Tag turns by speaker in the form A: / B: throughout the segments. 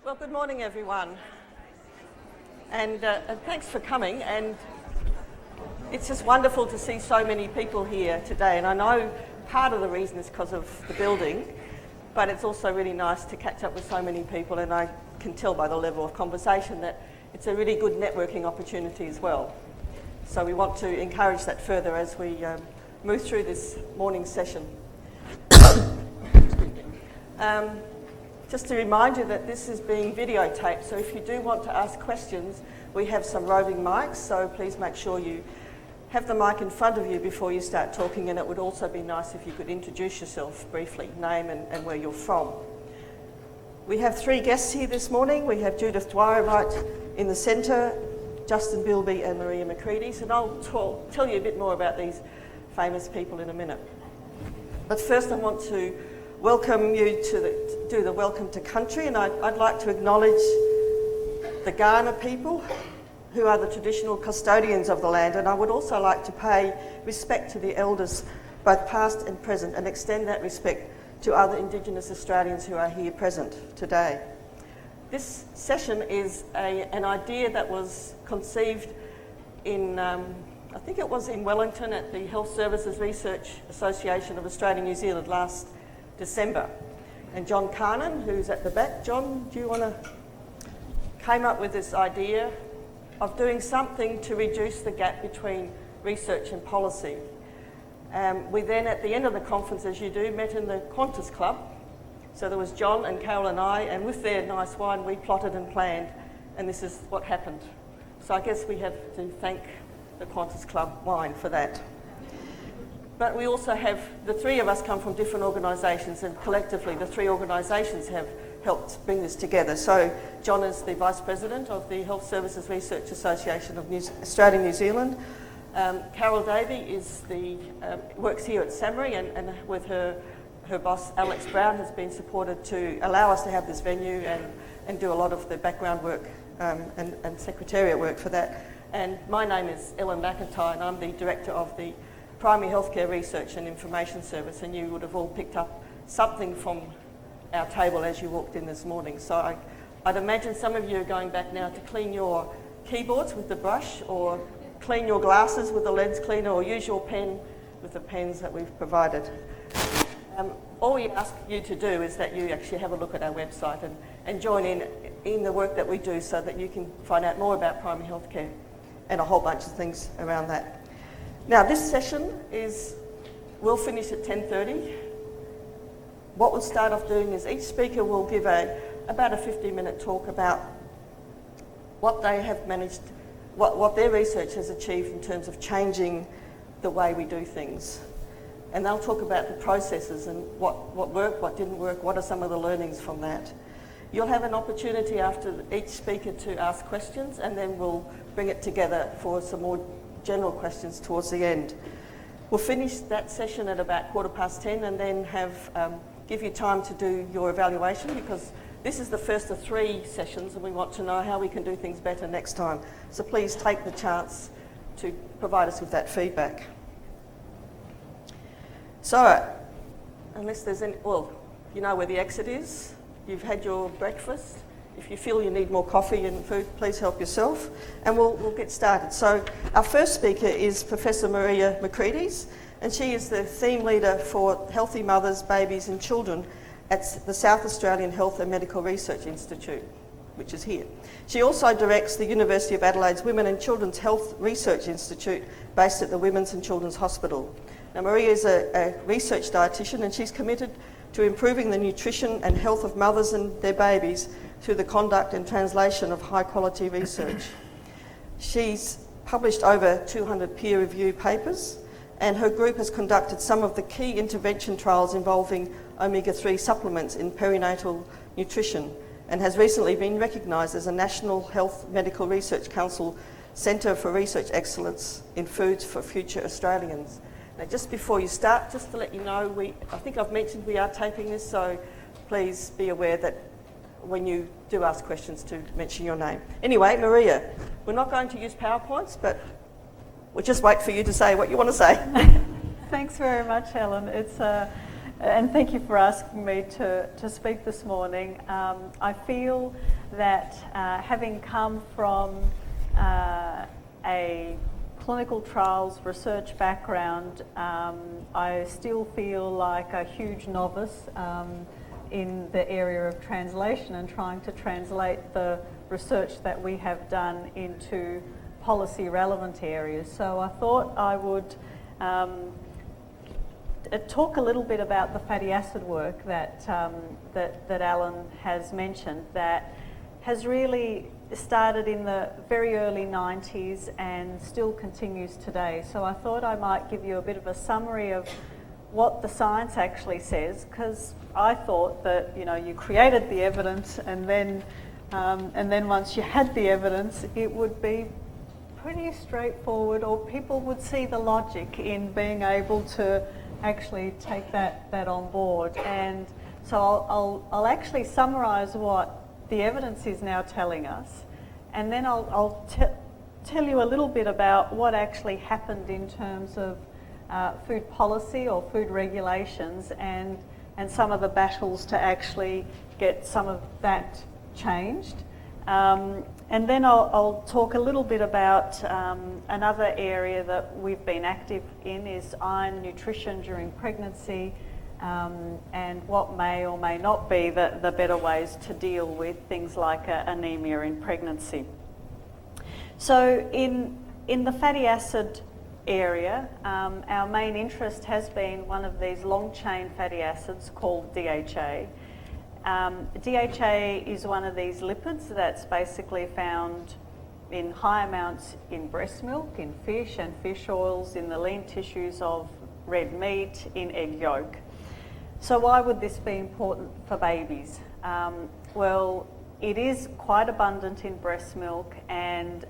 A: Well, good morning, everyone, and thanks for coming. And it's just wonderful to see so many people here today. And I know part of the reason is because of the building, but it's also really nice to catch up with so many people. And I can tell by the level of conversation that it's a really good networking opportunity as well. So we want to encourage that further as we move through this morning's session. Just to remind you that this is being videotaped, so if you do want to ask questions, we have some roving mics, so please make sure you have the mic in front of you before you start talking, and it would also be nice if you could introduce yourself briefly, name and where you're from. We have three guests here this morning. We have Judith Dwyer right in the centre, Justin Beilby and Maria Makrides, and I'll tell you a bit more about these famous people in a minute. But first I want to welcome you to do the welcome to country, and I'd like to acknowledge the Kaurna people who are the traditional custodians of the land, and I would also like to pay respect to the elders, both past and present, and extend that respect to other Indigenous Australians who are here present today. This session is an idea that was conceived in, I think it was in Wellington at the Health Services Research Association of Australia and New Zealand last December. And John Carnan, who's at the back, John, do you want to, came up with this idea of doing something to reduce the gap between research and policy. We then, at the end of the conference, as you do, met in the Qantas Club. So there was John and Carol and I, and with their nice wine, we plotted and planned, and this is what happened. So I guess we have to thank the Qantas Club wine for that. But we also have, the three of us come from different organisations, and collectively the three organisations have helped bring this together. So John is the Vice President of the Health Services Research Association of Australia and New Zealand. Carol Davey works here at SAHMRI, and with her boss Alex Brown has been supported to allow us to have this venue and do a lot of the background work and secretariat work for that. And my name is Ellen McIntyre, and I'm the Director of the Primary Healthcare Research and Information Service, and you would have all picked up something from our table as you walked in this morning. So I'd imagine some of you are going back now to clean your keyboards with the brush, or clean your glasses with the lens cleaner, or use your pen with the pens that we've provided. All we ask you to do is that you actually have a look at our website and join in the work that we do, so that you can find out more about primary healthcare and a whole bunch of things around that. Now, this session will finish at 10:30. What we'll start off doing is each speaker will give about a 15-minute talk about what they have managed, what their research has achieved in terms of changing the way we do things. And they'll talk about the processes and what worked, what didn't work, what are some of the learnings from that. You'll have an opportunity after each speaker to ask questions, and then we'll bring it together for some more general questions towards the end. We'll finish that session at about 10:15 and then give you time to do your evaluation, because this is the first of 3 sessions and we want to know how we can do things better next time. So please take the chance to provide us with that feedback. So, unless there's any, well, you know where the exit is, you've had your breakfast. If you feel you need more coffee and food, please help yourself, and we'll get started. So our first speaker is Professor Maria Makrides, and she is the theme leader for Healthy Mothers, Babies and Children at the South Australian Health and Medical Research Institute, which is here. She also directs the University of Adelaide's Women and Children's Health Research Institute, based at the Women's and Children's Hospital. Now, Maria is a research dietitian, and she's committed to improving the nutrition and health of mothers and their babies through the conduct and translation of high-quality research. She's published over 200 peer-reviewed papers, and her group has conducted some of the key intervention trials involving omega-3 supplements in perinatal nutrition, and has recently been recognised as a National Health Medical Research Council Centre for Research Excellence in Foods for Future Australians. Now, just before you start, just to let you know, I think I've mentioned we are taping this, so please be aware that when you do ask questions to mention your name. Anyway, Maria, we're not going to use PowerPoints, but we'll just wait for you to say what you want to say.
B: Thanks very much, Helen. It's and thank you for asking me to speak this morning. I feel that having come from a clinical trials research background, I still feel like a huge novice in the area of translation and trying to translate the research that we have done into policy relevant areas. So I thought I would talk a little bit about the fatty acid work that Alan has mentioned, that has really started in the very early 90s and still continues today. So I thought I might give you a bit of a summary of what the science actually says, because I thought that, you know, you created the evidence and then once you had the evidence, it would be pretty straightforward, or people would see the logic in being able to actually take that on board. And so I'll actually summarise what the evidence is now telling us, and then I'll tell you a little bit about what actually happened in terms of food policy or food regulations and some of the battles to actually get some of that changed. And then I'll talk a little bit about another area that we've been active in is iron nutrition during pregnancy, and what may or may not be the better ways to deal with things like anemia in pregnancy. So in the fatty acid area, our main interest has been one of these long chain fatty acids called DHA. DHA is one of these lipids that's basically found in high amounts in breast milk, in fish and fish oils, in the lean tissues of red meat, in egg yolk. So why would this be important for babies? Well, it is quite abundant in breast milk, and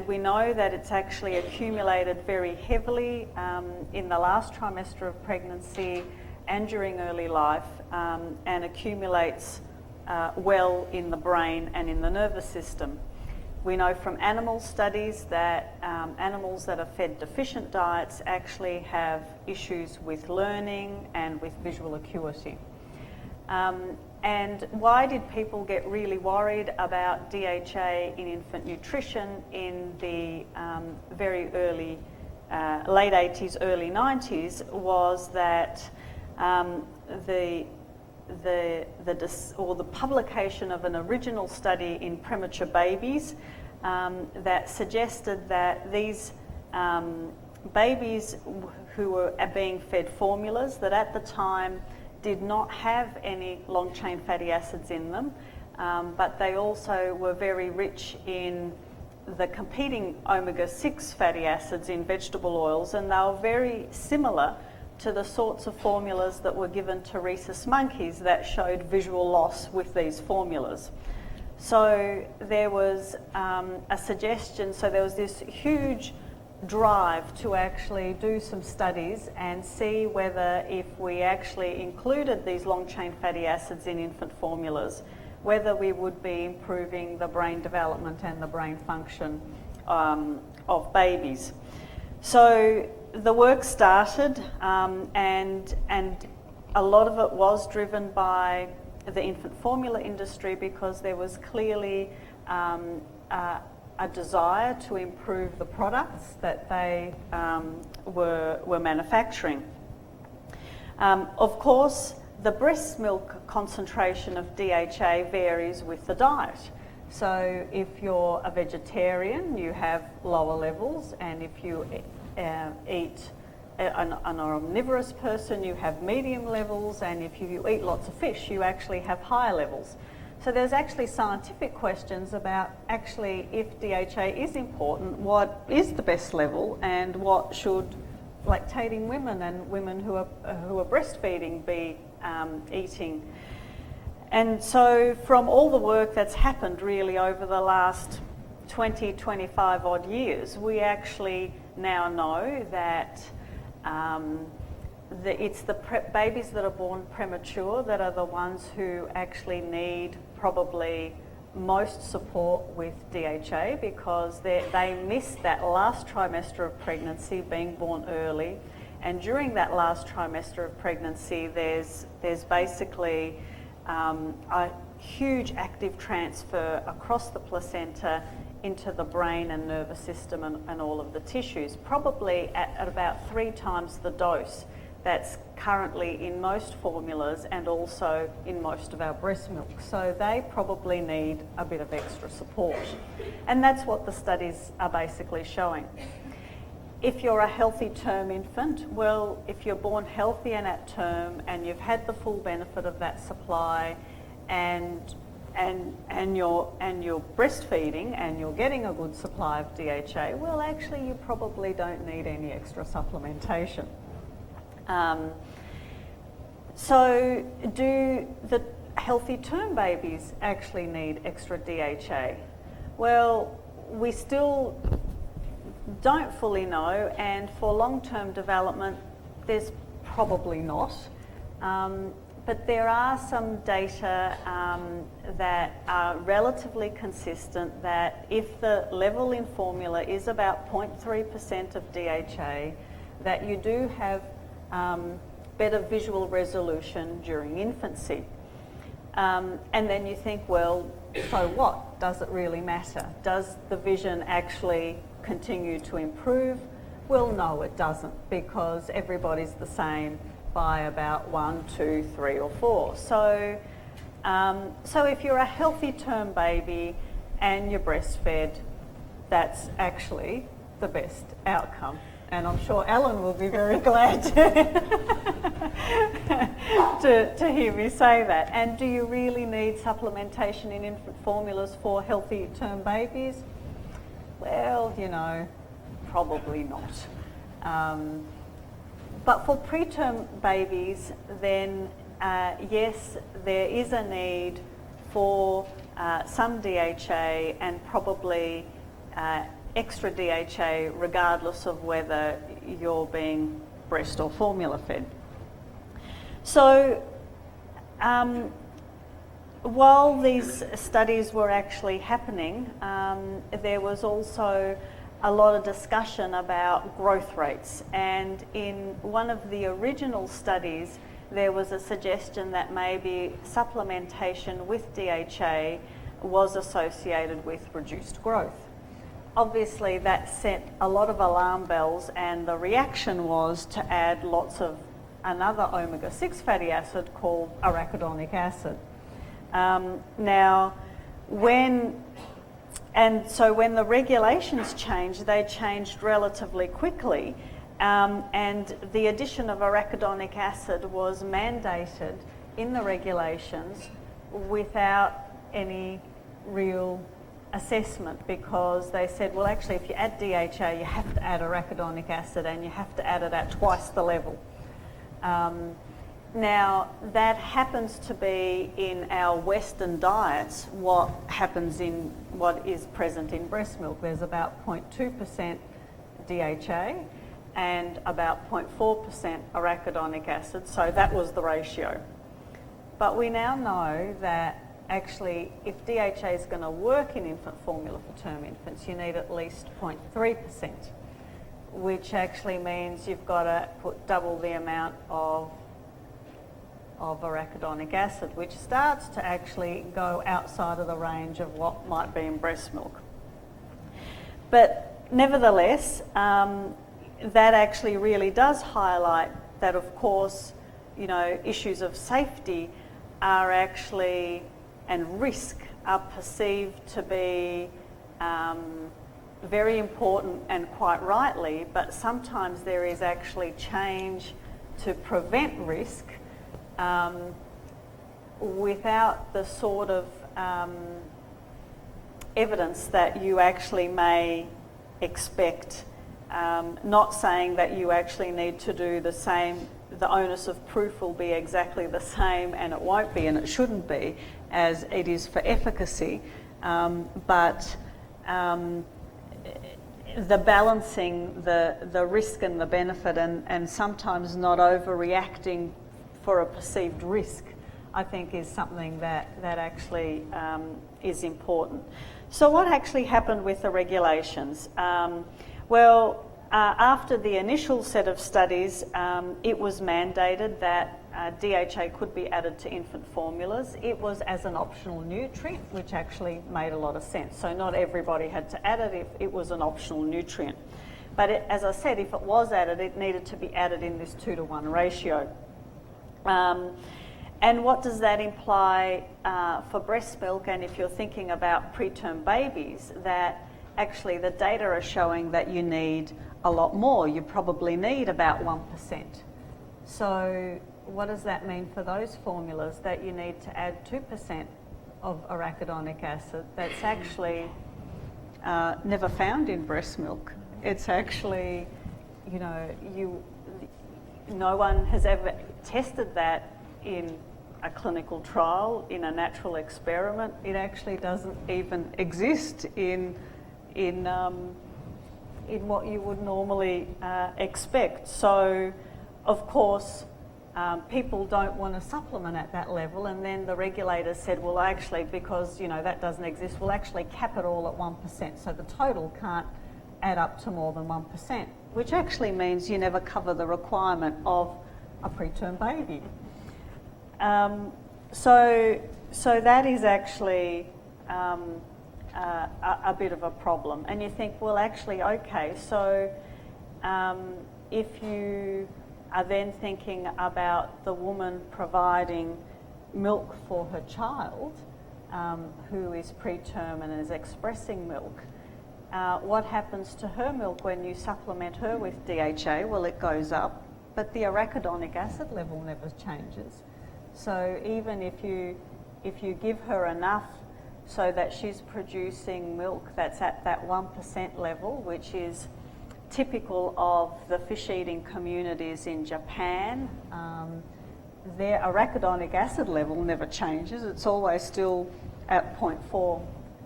B: we know that it's actually accumulated very heavily in the last trimester of pregnancy and during early life, and accumulates well in the brain and in the nervous system. We know from animal studies that animals that are fed deficient diets actually have issues with learning and with visual acuity. And why did people get really worried about DHA in infant nutrition in the very early, late 80s, early 90s, was that the publication of an original study in premature babies that suggested that these babies who were being fed formulas that at the time did not have any long chain fatty acids in them, but they also were very rich in the competing omega-6 fatty acids in vegetable oils, and they were very similar to the sorts of formulas that were given to rhesus monkeys that showed visual loss with these formulas. So there was a suggestion, so there was this huge drive to actually do some studies and see whether if we actually included these long chain fatty acids in infant formulas, whether we would be improving the brain development and the brain function of babies. So the work started, and a lot of it was driven by the infant formula industry, because there was clearly a desire to improve the products that they were manufacturing. Of course, the breast milk concentration of DHA varies with the diet. So if you're a vegetarian, you have lower levels, and if you eat an omnivorous person, you have medium levels, and if you eat lots of fish, you actually have higher levels. So there's actually scientific questions about actually if DHA is important, what is the best level, and what should lactating women and women who are breastfeeding be eating. And so from all the work that's happened really over the last 20, 25 odd years, we actually now know that it's the babies that are born premature that are the ones who actually need probably most support with DHA, because they miss that last trimester of pregnancy, being born early, And during that last trimester of pregnancy, there's basically a huge active transfer across the placenta into the brain and nervous system and all of the tissues, probably at about 3 times the dose that's currently in most formulas and also in most of our breast milk. So they probably need a bit of extra support. And that's what the studies are basically showing. If you're a healthy term infant, well, if you're born healthy and at term and you've had the full benefit of that supply and you're breastfeeding and you're getting a good supply of DHA, well, actually you probably don't need any extra supplementation. So do the healthy term babies actually need extra DHA? Well, we still don't fully know, and for long-term development, there's probably not. But there are some data that are relatively consistent that if the level in formula is about 0.3% of DHA, that you do have better visual resolution during infancy. And then you think, well, so what? Does it really matter? Does the vision actually continue to improve? Well, no, it doesn't, because everybody's the same by about 1, 2, 3 or 4. So if you're a healthy term baby and you're breastfed, that's actually the best outcome. And I'm sure Alan will be very glad to hear me say that. And do you really need supplementation in infant formulas for healthy term babies? Well, you know, probably not. But for preterm babies, then yes, there is a need for some DHA and probably extra DHA regardless of whether you're being breast or formula fed. So while these studies were actually happening, there was also a lot of discussion about growth rates, and in one of the original studies there was a suggestion that maybe supplementation with DHA was associated with reduced growth. Obviously that set a lot of alarm bells, and the reaction was to add lots of another omega-6 fatty acid called arachidonic acid. So when the regulations changed, they changed relatively quickly, and the addition of arachidonic acid was mandated in the regulations without any real assessment, because they said, well, actually, if you add DHA, you have to add arachidonic acid, and you have to add it at twice the level. Now, that happens to be in our Western diets what is present in breast milk. There's about 0.2% DHA and about 0.4% arachidonic acid, so that was the ratio. But we now know that actually, if DHA is going to work in infant formula for term infants, you need at least 0.3%, which actually means you've got to put double the amount of arachidonic acid, which starts to actually go outside of the range of what might be in breast milk. But nevertheless, that actually really does highlight that, of course, you know, issues of safety are actually, and risk are perceived to be very important, and quite rightly, but sometimes there is actually change to prevent risk without the sort of evidence that you actually may expect. Not saying that you actually need to do the same, the onus of proof will be exactly the same, and it won't be and it shouldn't be, as it is for efficacy, but the balancing the risk and the benefit, and sometimes not overreacting for a perceived risk, I think is something that actually is important. So what actually happened with the regulations? after the initial set of studies, it was mandated that DHA could be added to infant formulas. It was as an optional nutrient, which actually made a lot of sense. So not everybody had to add it if it was an optional nutrient. But as I said, if it was added, it needed to be added in this 2-to-1 ratio. And what does that imply for breast milk? And if you're thinking about preterm babies, that actually the data are showing that you need a lot more. You probably need about 1%. So what does that mean for those formulas? That you need to add 2% of arachidonic acid that's actually never found in breast milk. It's actually, you know, no one has ever tested that in a clinical trial, in a natural experiment. It actually doesn't even exist in what you would normally expect. So, of course, people don't want to supplement at that level, and then the regulators said, well, actually, because that doesn't exist, we'll actually cap it all at 1%. So the total can't add up to more than 1%, which actually means you never cover the requirement of a preterm baby. So that is actually a bit of a problem. And you think, well, actually, okay, so if you are then thinking about the woman providing milk for her child, who is preterm and is expressing milk, what happens to her milk when you supplement her with DHA? Well, it goes up, but the arachidonic acid level never changes. So even if you give her enough so that she's producing milk that's at that 1% level, which is typical of the fish-eating communities in Japan, their arachidonic acid level never changes. It's always still at 0.4.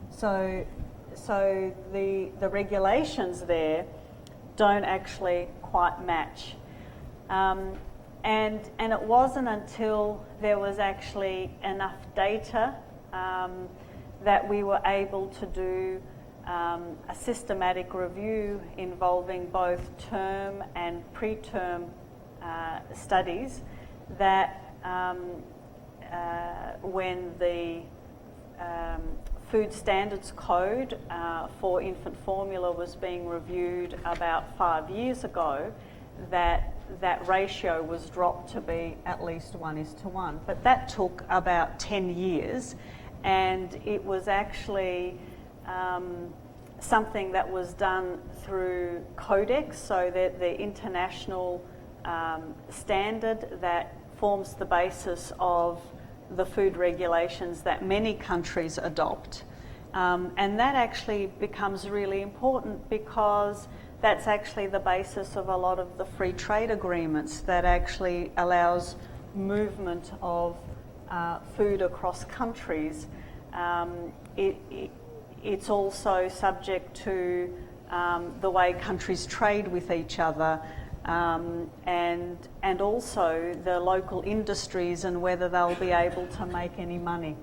B: So the regulations there don't actually quite match. And it wasn't until there was actually enough data that we were able to do a systematic review involving both term and preterm studies that when the Food Standards Code for infant formula was being reviewed about 5 years ago, that ratio was dropped to be at least 1:1. But that took about 10 years, and it was actually something that was done through Codex, so that the international standard that forms the basis of the food regulations that many countries adopt. And that actually becomes really important because that's actually the basis of a lot of the free trade agreements that actually allows movement of food across countries. It's also subject to the way countries trade with each other, and also the local industries and whether they'll be able to make any money.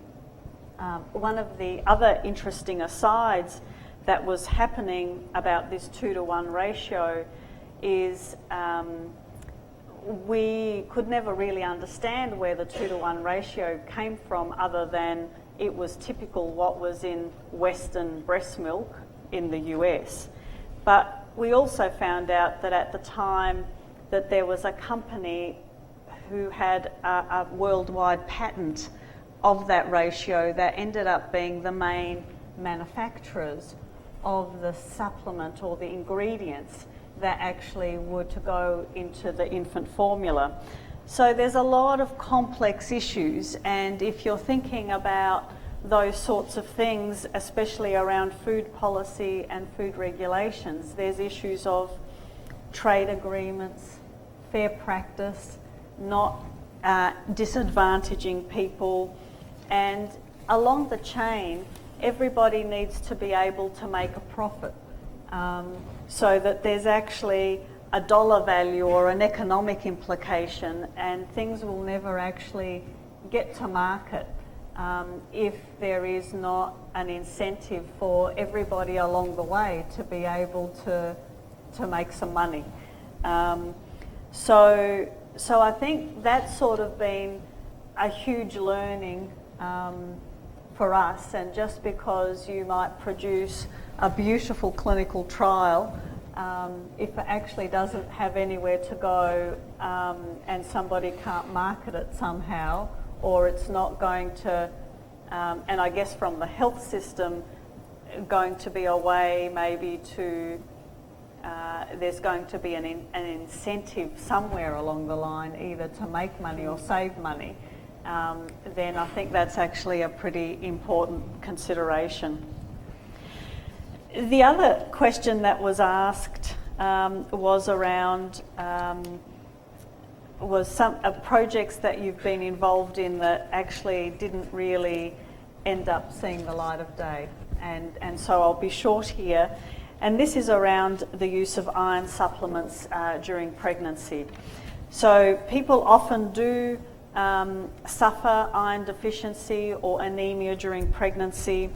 B: One of the other interesting asides that was happening about this 2:1 ratio is we could never really understand where the 2:1 ratio came from, other than it was typical what was in Western breast milk in the US. But we also found out that at the time that there was a company who had a worldwide patent of that ratio that ended up being the main manufacturers of the supplement or the ingredients that actually were to go into the infant formula. So there's a lot of complex issues, and if you're thinking about those sorts of things, especially around food policy and food regulations, there's issues of trade agreements, fair practice, not disadvantaging people, and along the chain, everybody needs to be able to make a profit, so that there's actually a dollar value or an economic implication, and things will never actually get to market if there is not an incentive for everybody along the way to be able to to make some money. So I think that's sort of been a huge learning for us, and just because you might produce a beautiful clinical trial, if it actually doesn't have anywhere to go and somebody can't market it somehow, or it's not going to, and I guess from the health system, going to be a way maybe to, there's going to be an incentive somewhere along the line either to make money or save money, then I think that's actually a pretty important consideration. The other question that was asked was around was some projects that you've been involved in that actually didn't really end up seeing the light of day. And so I'll be short here. And this is around the use of iron supplements during pregnancy. So people often do suffer iron deficiency or anemia during pregnancy.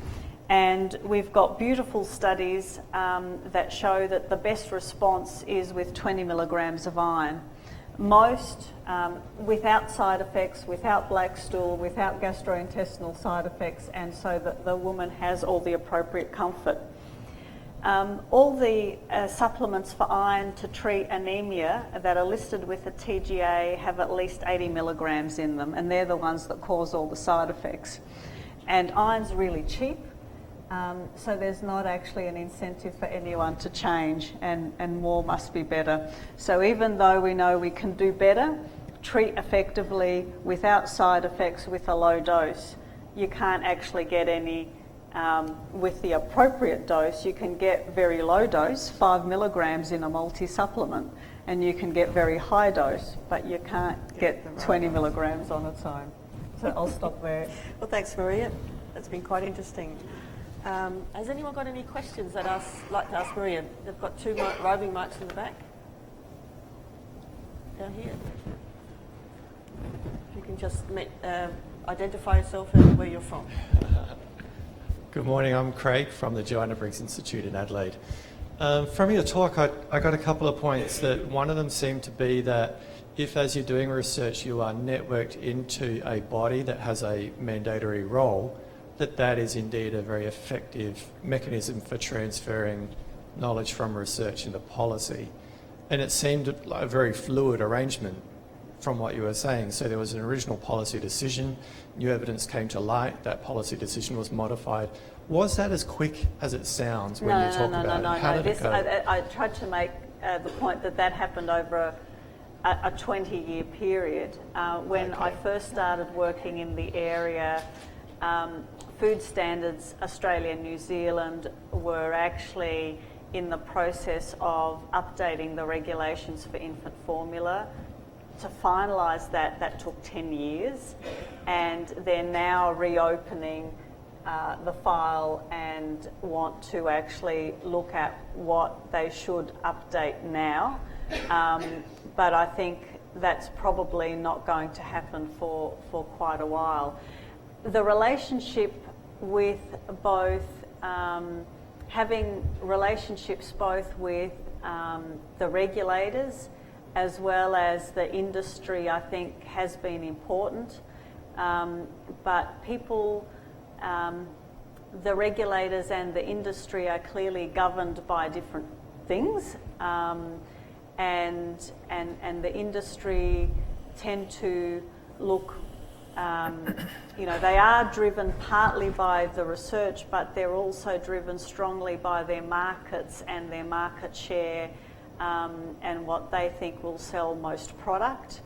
B: And we've got beautiful studies that show that the best response is with 20 milligrams of iron. Most without side effects, without black stool, without gastrointestinal side effects, and so that the woman has all the appropriate comfort. All the supplements for iron to treat anemia that are listed with a TGA have at least 80 milligrams in them, and they're the ones that cause all the side effects. And iron's really cheap. So there's not actually an incentive for anyone to change, and more must be better. So even though we know we can do better, treat effectively without side effects with a low dose, you can't actually get any with the appropriate dose. You can get very low dose, 5 milligrams in a multi-supplement, and you can get very high dose, but you can't get 20 milligrams on its own. So I'll stop there.
A: Well, thanks, Maria. That's been quite interesting. Has anyone got any questions that I'd like to ask Maria? They've got two roving mics in the back. Down here. If you can just identify yourself and where you're from.
C: Good morning, I'm Craig from the Joanna Briggs Institute in Adelaide. From your talk, I got a couple of points. That one of them seemed to be that if, as you're doing research, you are networked into a body that has a mandatory role, that is indeed a very effective mechanism for transferring knowledge from research into policy. And it seemed like a very fluid arrangement from what you were saying. So there was an original policy decision, new evidence came to light, that policy decision was modified. Was that as quick as it sounds when you talk about it? How did it go?
B: I tried to make the point that happened over a 20-year period. When I first started working in the area, Food Standards Australia and New Zealand were actually in the process of updating the regulations for infant formula. To finalise that took 10 years, and they're now reopening the file and want to actually look at what they should update now. But I think that's probably not going to happen for quite a while. The relationship with both, having relationships both with the regulators as well as the industry, I think has been important. But people, the regulators and the industry are clearly governed by different things, and the industry tend to look, they are driven partly by the research, but they're also driven strongly by their markets and their market share, and what they think will sell most product.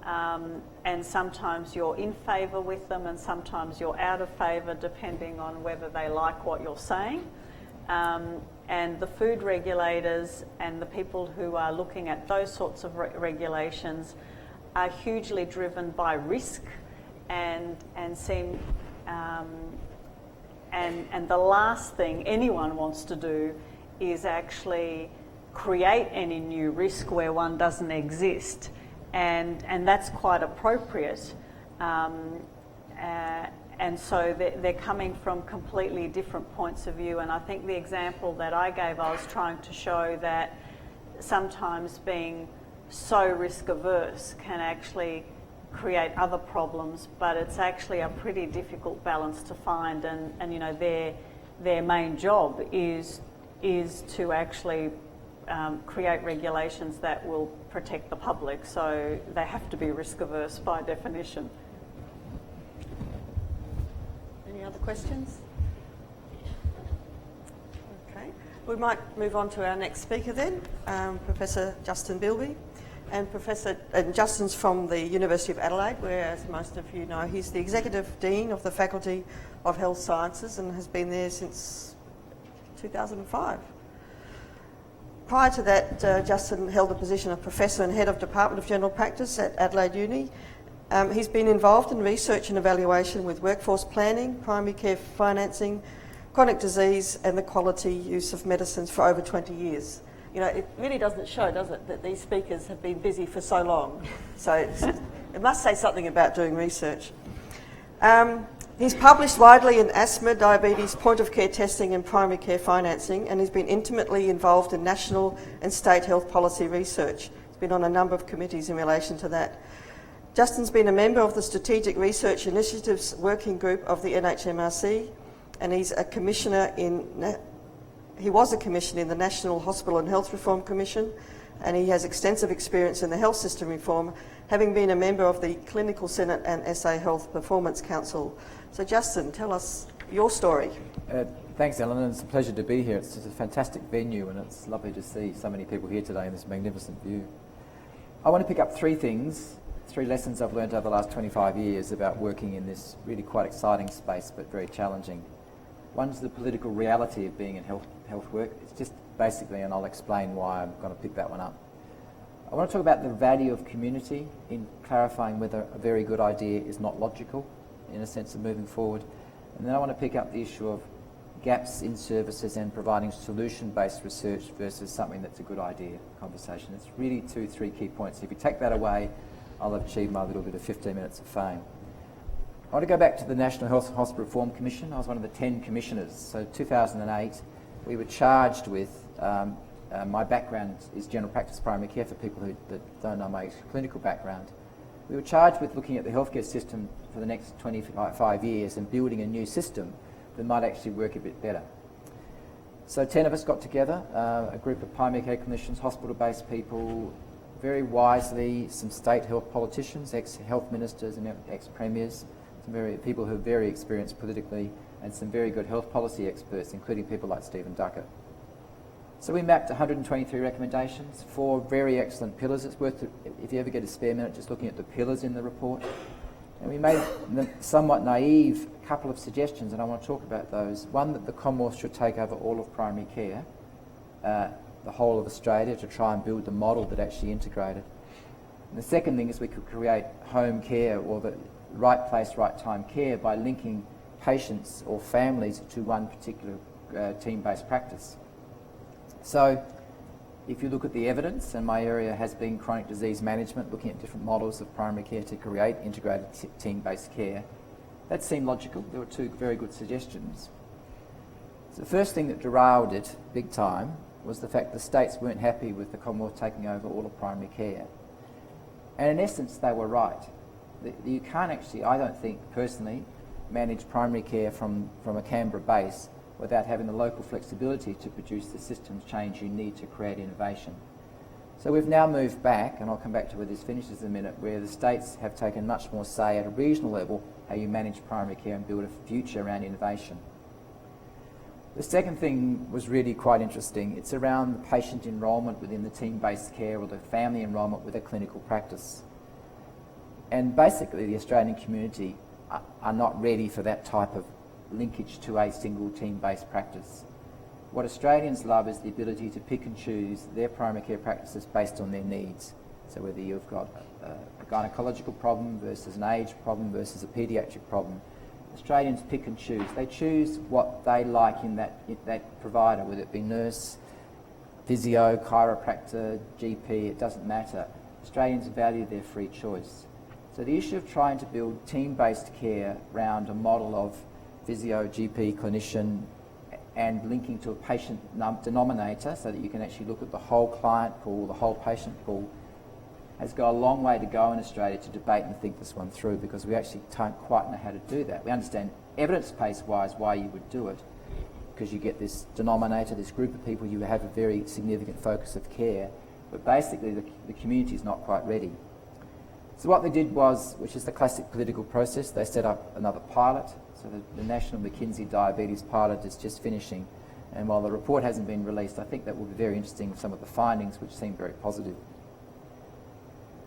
B: And sometimes you're in favour with them and sometimes you're out of favour, depending on whether they like what you're saying. And the food regulators and the people who are looking at those sorts of regulations are hugely driven by risk and seem and the last thing anyone wants to do is actually create any new risk where one doesn't exist, and that's quite appropriate. And so they're coming from completely different points of view. And I think the example that I gave, I was trying to show that sometimes being so risk averse can actually create other problems, but it's actually a pretty difficult balance to find, and you know, their main job is to actually create regulations that will protect the public, so they have to be risk averse by definition.
A: Any other questions? Okay, we might move on to our next speaker then, Professor Justin Beilby. And Justin's from the University of Adelaide, where, as most of you know, he's the Executive Dean of the Faculty of Health Sciences and has been there since 2005. Prior to that, Justin held the position of Professor and Head of Department of General Practice at Adelaide Uni. He's been involved in research and evaluation with workforce planning, primary care financing, chronic disease and the quality use of medicines for over 20 years. You know, it really doesn't show, does it, that these speakers have been busy for so long. So it must say something about doing research. He's published widely in asthma, diabetes, point-of-care testing and primary care financing, and he's been intimately involved in national and state health policy research. He's been on a number of committees in relation to that. Justin's been a member of the Strategic Research Initiatives Working Group of the NHMRC, and he's a commissioner in... He was a commissioner in the National Hospital and Health Reform Commission, and he has extensive experience in the health system reform, having been a member of the Clinical Senate and SA Health Performance Council. So Justin, tell us your story.
D: Thanks, Ellen, and it's a pleasure to be here. It's just a fantastic venue, and it's lovely to see so many people here today in this magnificent view. I want to pick up three lessons I've learned over the last 25 years about working in this really quite exciting space, but very challenging. One's the political reality of being in health work. It's just basically, and I'll explain why I'm going to pick that one up. I want to talk about the value of community in clarifying whether a very good idea is not logical in a sense of moving forward. And then I want to pick up the issue of gaps in services and providing solution-based research versus something that's a good idea conversation. It's really 2-3 key points. If you take that away, I'll have achieved my little bit of 15 minutes of fame. I want to go back to the National Health Hospital Reform Commission. I was one of the 10 commissioners. So 2008, we were charged with, my background is general practice primary care for people that don't know my clinical background. We were charged with looking at the healthcare system for the next 25 years and building a new system that might actually work a bit better. So 10 of us got together, a group of primary care clinicians, hospital-based people, very wisely some state health politicians, ex-health ministers and ex-premiers, some people who are very experienced politically, and some very good health policy experts, including people like Stephen Duckett. So we mapped 123 recommendations, 4 very excellent pillars. It's worth, if you ever get a spare minute, just looking at the pillars in the report. And we made the somewhat naive couple of suggestions, and I want to talk about those. One, that the Commonwealth should take over all of primary care, the whole of Australia, to try and build the model that actually integrated. And the second thing is we could create home care, or the right place, right time care, by linking patients or families to one particular team-based practice. So if you look at the evidence, and my area has been chronic disease management, looking at different models of primary care to create integrated team-based care, that seemed logical. There were 2 very good suggestions. So the first thing that derailed it big time was the fact the states weren't happy with the Commonwealth taking over all of primary care. And in essence, they were right. You can't actually, I don't think personally, manage primary care from a Canberra base without having the local flexibility to produce the systems change you need to create innovation. So we've now moved back, and I'll come back to where this finishes in a minute, where the states have taken much more say at a regional level how you manage primary care and build a future around innovation. The second thing was really quite interesting. It's around the patient enrolment within the team-based care, or the family enrolment with a clinical practice. And basically the Australian community are not ready for that type of linkage to a single team-based practice. What Australians love is the ability to pick and choose their primary care practices based on their needs. So whether you've got a gynecological problem versus an age problem versus a paediatric problem, Australians pick and choose. They choose what they like in that provider, whether it be nurse, physio, chiropractor, GP, it doesn't matter. Australians value their free choice. So the issue of trying to build team-based care around a model of physio, GP, clinician, and linking to a patient denominator so that you can actually look at the whole client pool, the whole patient pool, has got a long way to go in Australia to debate and think this one through, because we actually don't quite know how to do that. We understand evidence-based wise why you would do it, because you get this denominator, this group of people, you have a very significant focus of care, but basically the community is not quite ready. So what they did was, which is the classic political process, they set up another pilot. So the National McKinsey Diabetes Pilot is just finishing, and while the report hasn't been released, I think that will be very interesting, some of the findings which seem very positive.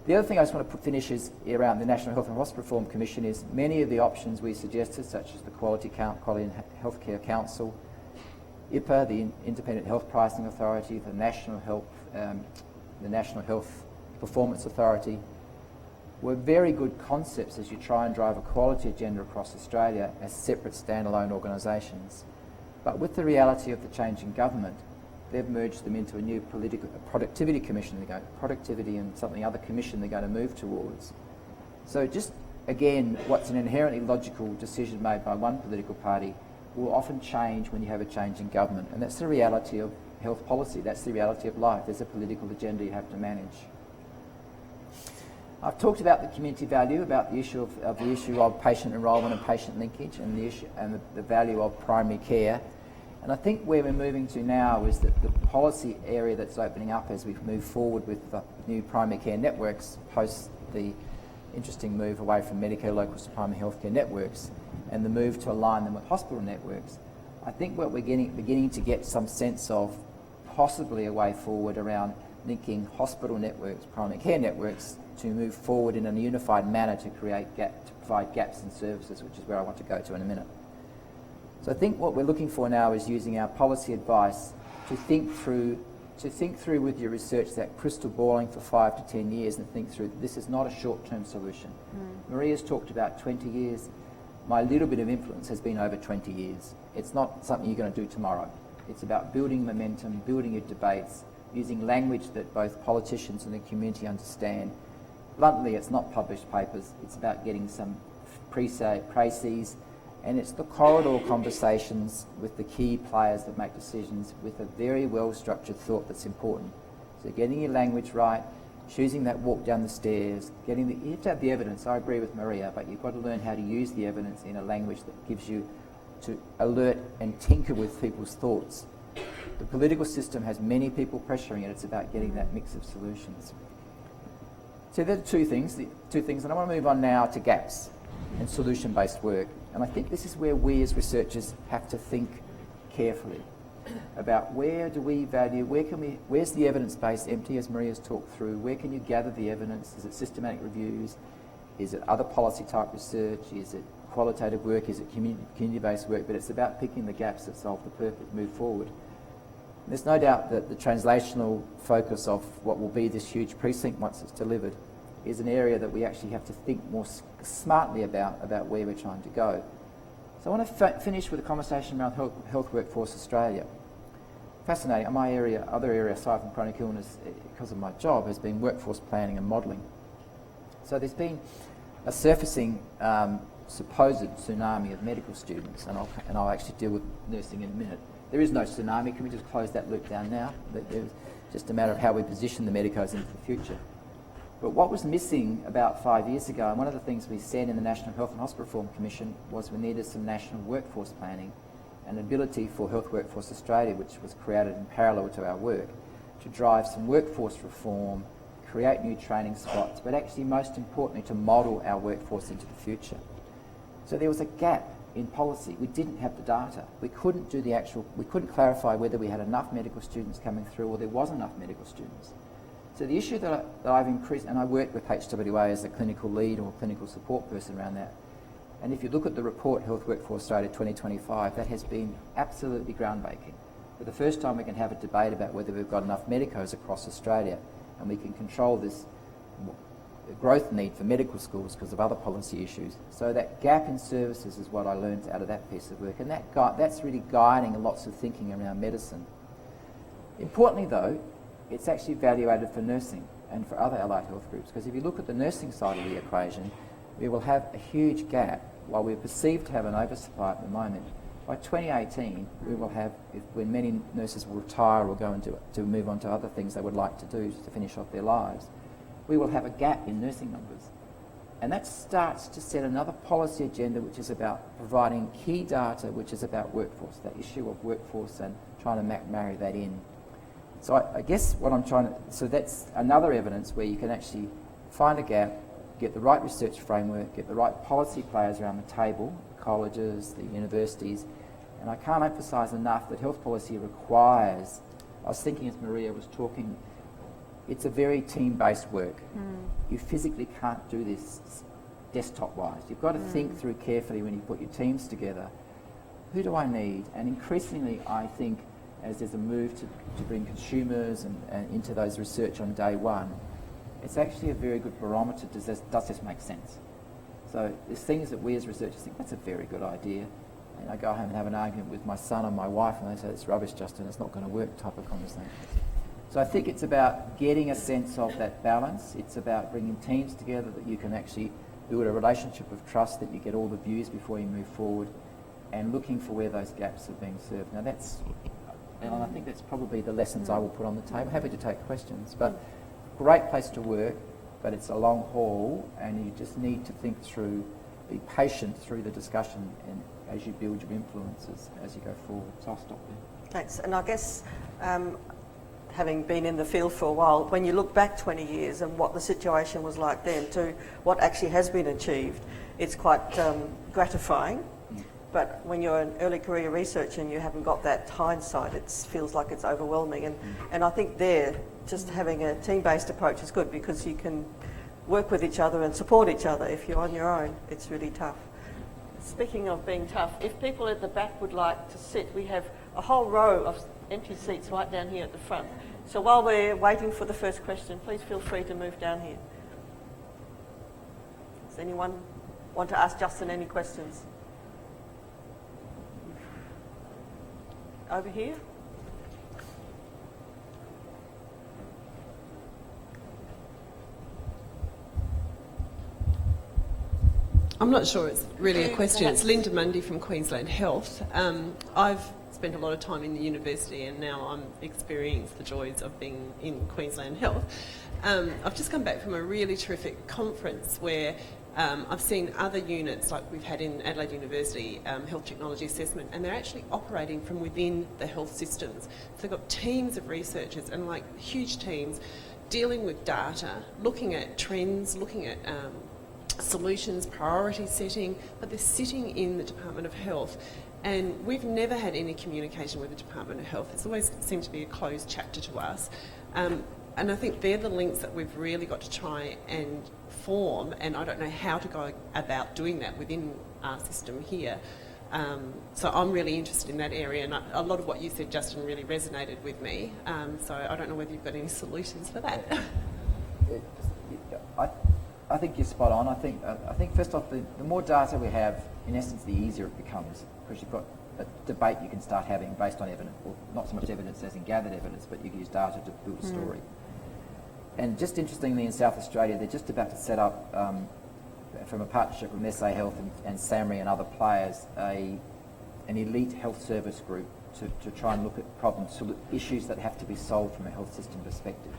D: The other thing I just want to finish is around the National Health and Hospital Reform Commission is many of the options we suggested, such as the Quality and Healthcare Council, IPA, the Independent Health Pricing Authority, the National Health Performance Authority, were very good concepts as you try and drive a quality agenda across Australia as separate standalone organisations. But with the reality of the change in government, they've merged them into a new productivity commission. Productivity and something other commission they're going to move towards. So just again, what's an inherently logical decision made by one political party will often change when you have a change in government, and that's the reality of health policy. That's the reality of life. There's a political agenda you have to manage. I've talked about the community value, about the issue of patient enrolment and patient linkage, and the issue and the value of primary care. And I think where we're moving to now is that the policy area that's opening up as we move forward with the new primary care networks, post the interesting move away from Medicare locals to primary healthcare networks, and the move to align them with hospital networks. I think what we're beginning to get some sense of possibly a way forward around linking hospital networks, primary care networks, to move forward in a unified manner to provide gaps in services, which is where I want to go to in a minute. So I think what we're looking for now is using our policy advice to think through with your research that crystal balling for 5 to 10 years and think through this is not a short-term solution. Maria's talked about 20 years. My little bit of influence has been over 20 years. It's not something you're going to do tomorrow. It's about building momentum, building your debates, using language that both politicians and the community understand. Bluntly, it's not published papers. It's about getting some précis, and it's the corridor conversations with the key players that make decisions with a very well-structured thought that's important. So getting your language right, choosing that walk down the stairs, you have to have the evidence. I agree with Maria, but you've got to learn how to use the evidence in a language that gives you to alert and tinker with people's thoughts. The political system has many people pressuring it. It's about getting that mix of solutions. So there are two things, and I want to move on now to gaps and solution-based work. And I think this is where we as researchers have to think carefully about where do we value, where's the evidence base empty, as Maria's talked through, where can you gather the evidence? Is it systematic reviews? Is it other policy type research? Is it qualitative work? Is it community-based work? But it's about picking the gaps that solve the purpose, move forward. There's no doubt that the translational focus of what will be this huge precinct once it's delivered is an area that we actually have to think more smartly about where we're trying to go. So I want to finish with a conversation around Health Workforce Australia. Fascinating. Other area aside from chronic illness, because of my job, has been workforce planning and modelling. So there's been a surfacing supposed tsunami of medical students, and I'll actually deal with nursing in a minute. There is no tsunami. Can we just close that loop down now? It's just a matter of how we position the medicos into the future. But what was missing about 5 years ago, and one of the things we said in the National Health and Hospital Reform Commission, was we needed some national workforce planning and ability for Health Workforce Australia, which was created in parallel to our work, to drive some workforce reform, create new training spots, but actually most importantly to model our workforce into the future. So there was a gap in policy. We didn't have the data. We couldn't clarify whether we had enough medical students coming through or there wasn't enough medical students. So the issue that I've increased, and I work with HWA as a clinical lead or clinical support person around that, and if you look at the report Health Workforce Australia 2025, that has been absolutely groundbreaking. For the first time we can have a debate about whether we've got enough medicos across Australia, and we can control this growth need for medical schools because of other policy issues. So that gap in services is what I learned out of that piece of work, and that's really guiding lots of thinking around medicine. Importantly though, it's actually evaluated for nursing and for other allied health groups, because if you look at the nursing side of the equation, we will have a huge gap. While we're perceived to have an oversupply at the moment, By 2018, we will have, when many nurses will retire or go into to move on to other things they would like to do to finish off their lives, we will have a gap in nursing numbers. And that starts to set another policy agenda which is about providing key data which is about workforce, that issue of workforce and trying to marry that in. So I guess what I'm trying to, so that's another evidence where you can actually find a gap, get the right research framework, get the right policy players around the table, the colleges, the universities, and I can't emphasise enough that health policy requires, I was thinking as Maria was talking, it's a very team-based work. You physically can't do this desktop-wise. You've got to think through carefully when you put your teams together, who do I need? And increasingly, I think, as there's a move to bring consumers and into those research on day one, it's actually a very good barometer. Does this make sense? So there's things that we as researchers think, that's a very good idea. And I go home and have an argument with my son and my wife, and they say, it's rubbish, Justin, it's not going to work type of conversation. So I think it's about getting a sense of that balance. It's about bringing teams together that you can actually build a relationship of trust, that you get all the views before you move forward, and looking for where those gaps are being served. Now that's, and I think that's probably the lessons I will put on the table. Happy to take questions, but great place to work, but it's a long haul, and you just need to think through, be patient through the discussion, and as you build your influences as you go forward. So I'll stop there.
A: Thanks. And I guess, having been in the field for a while, when you look back 20 years and what the situation was like then to what actually has been achieved, it's quite gratifying. But when you're an early career researcher and you haven't got that hindsight, it feels like it's overwhelming. And I think there, just having a team-based approach is good, because you can work with each other and support each other. If you're on your own, it's really tough. Speaking of being tough, if people at the back would like to sit, we have a whole row of empty seats right down here at the front. So while we're waiting for the first question, please feel free to move down here. Does anyone want to ask Justin any questions? Over here.
E: I'm not sure it's really a question. It's Linda Mundy from Queensland Health. I've spent a lot of time in the university, and now I'm experiencing the joys of being in Queensland Health. I've just come back from a really terrific conference where I've seen other units, like we've had in Adelaide University, Health Technology Assessment, and they're actually operating from within the health systems. So they've got teams of researchers, and like huge teams, dealing with data, looking at trends, looking at solutions, priority setting, but they're sitting in the Department of Health. And we've never had any communication with the Department of Health. It's always seemed to be a closed chapter to us. And I think they're the links that we've really got to try and form, and I don't know how to go about doing that within our system here. So I'm really interested in that area, and a lot of what you said, Justin, really resonated with me. So I don't know whether you've got any solutions for that.
D: I think you're spot on. I think first off, the more data we have, in essence, the easier it becomes, because you've got a debate you can start having based on evidence, well, not so much evidence as in gathered evidence, but you can use data to build a story. And just interestingly, in South Australia, they're just about to set up, from a partnership with SA Health and SAHMRI and other players, an elite health service group to try and look at problems, issues that have to be solved from a health system perspective.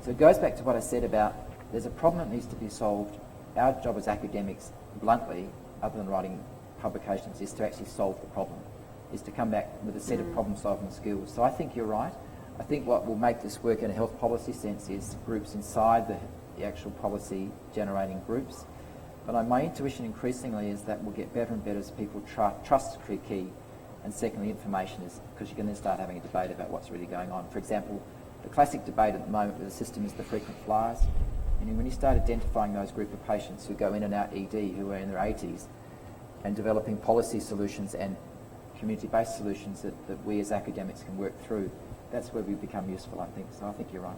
D: So it goes back to what I said about there's a problem that needs to be solved. Our job as academics, bluntly, other than writing publications, is to actually solve the problem, is to come back with a set of problem-solving skills. So I think you're right. I think what will make this work in a health policy sense is groups inside the actual policy generating groups. But my intuition increasingly is that we'll get better and better as people trust is key, and secondly, information is, because you can then start having a debate about what's really going on. For example, the classic debate at the moment with the system is the frequent flyers. And when you start identifying those group of patients who go in and out ED, who are in their 80s, and developing policy solutions and community-based solutions that we as academics can work through, that's where we become useful, I think. So I think you're right.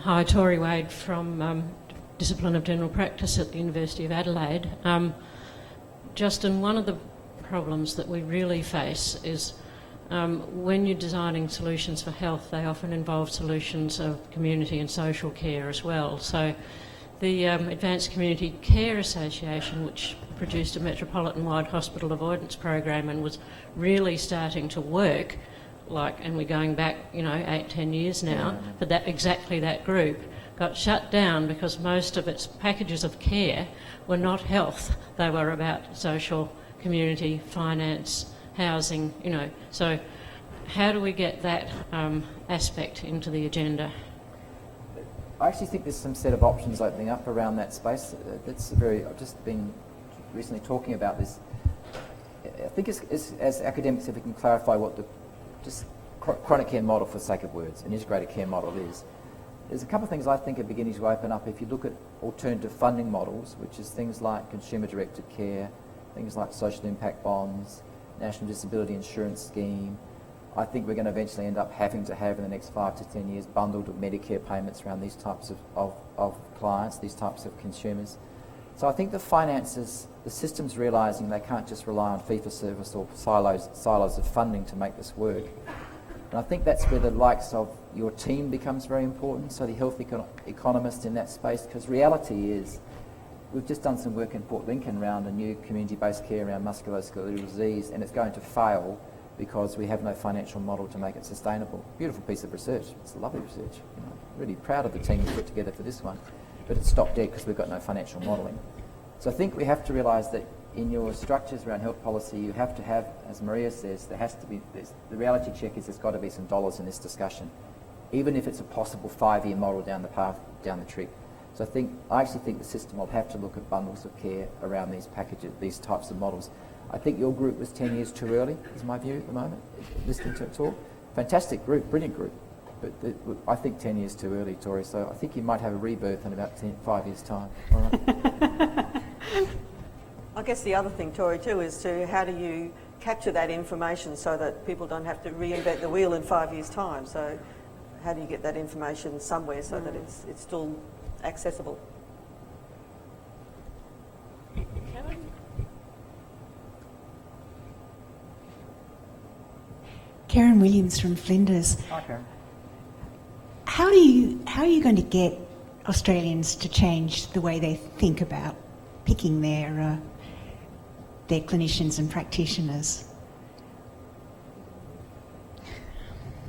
F: Hi, Tori Wade from Discipline of General Practice at the University of Adelaide. Justin, one of the problems that we really face is when you're designing solutions for health, they often involve solutions of community and social care as well. So the Advanced Community Care Association, which produced a metropolitan-wide hospital avoidance program and was really starting to work, and we're going back, 8-10 years now, for exactly that group, got shut down because most of its packages of care were not health. They were about social, community, finance, housing, So how do we get that aspect into the agenda?
D: I actually think there's some set of options opening up around that space. I've just been recently talking about this. I think as academics, if we can clarify what the chronic care model, for the sake of words, an integrated care model is, there's a couple of things I think are beginning to open up. If you look at alternative funding models, which is things like consumer-directed care, things like social impact bonds, National Disability Insurance Scheme, I think we're going to eventually end up having to have in the next 5 to 10 years bundled Medicare payments around these types of clients, these types of consumers. So I think the finances, the system's realising they can't just rely on fee-for-service or silos of funding to make this work. And I think that's where the likes of your team becomes very important, so the health economist in that space, because reality is, we've just done some work in Port Lincoln around a new community-based care around musculoskeletal disease, and it's going to fail because we have no financial model to make it sustainable. Beautiful piece of research. It's lovely research. Really proud of the team we put together for this one, but it stopped dead because we've got no financial modelling. So I think we have to realise that in your structures around health policy, you have to have, as Maria says, there has to be, the reality check is there's got to be some dollars in this discussion, even if it's a possible 5-year model down the path, down the trip. So I actually think the system will have to look at bundles of care around these packages, these types of models. I think your group was 10 years too early, is my view at the moment, listening to it talk. Fantastic group, brilliant group, but I think 10 years too early, Tori, so I think you might have a rebirth in about 5 years' time. All right.
A: I guess the other thing, Tori, too, is how do you capture that information so that people don't have to reinvent the wheel in 5 years' time? So how do you get that information somewhere so that it's still accessible?
G: Karen Williams from Flinders.
D: Hi, Karen.
G: How are you going to get Australians to change the way they think about picking their clinicians and practitioners?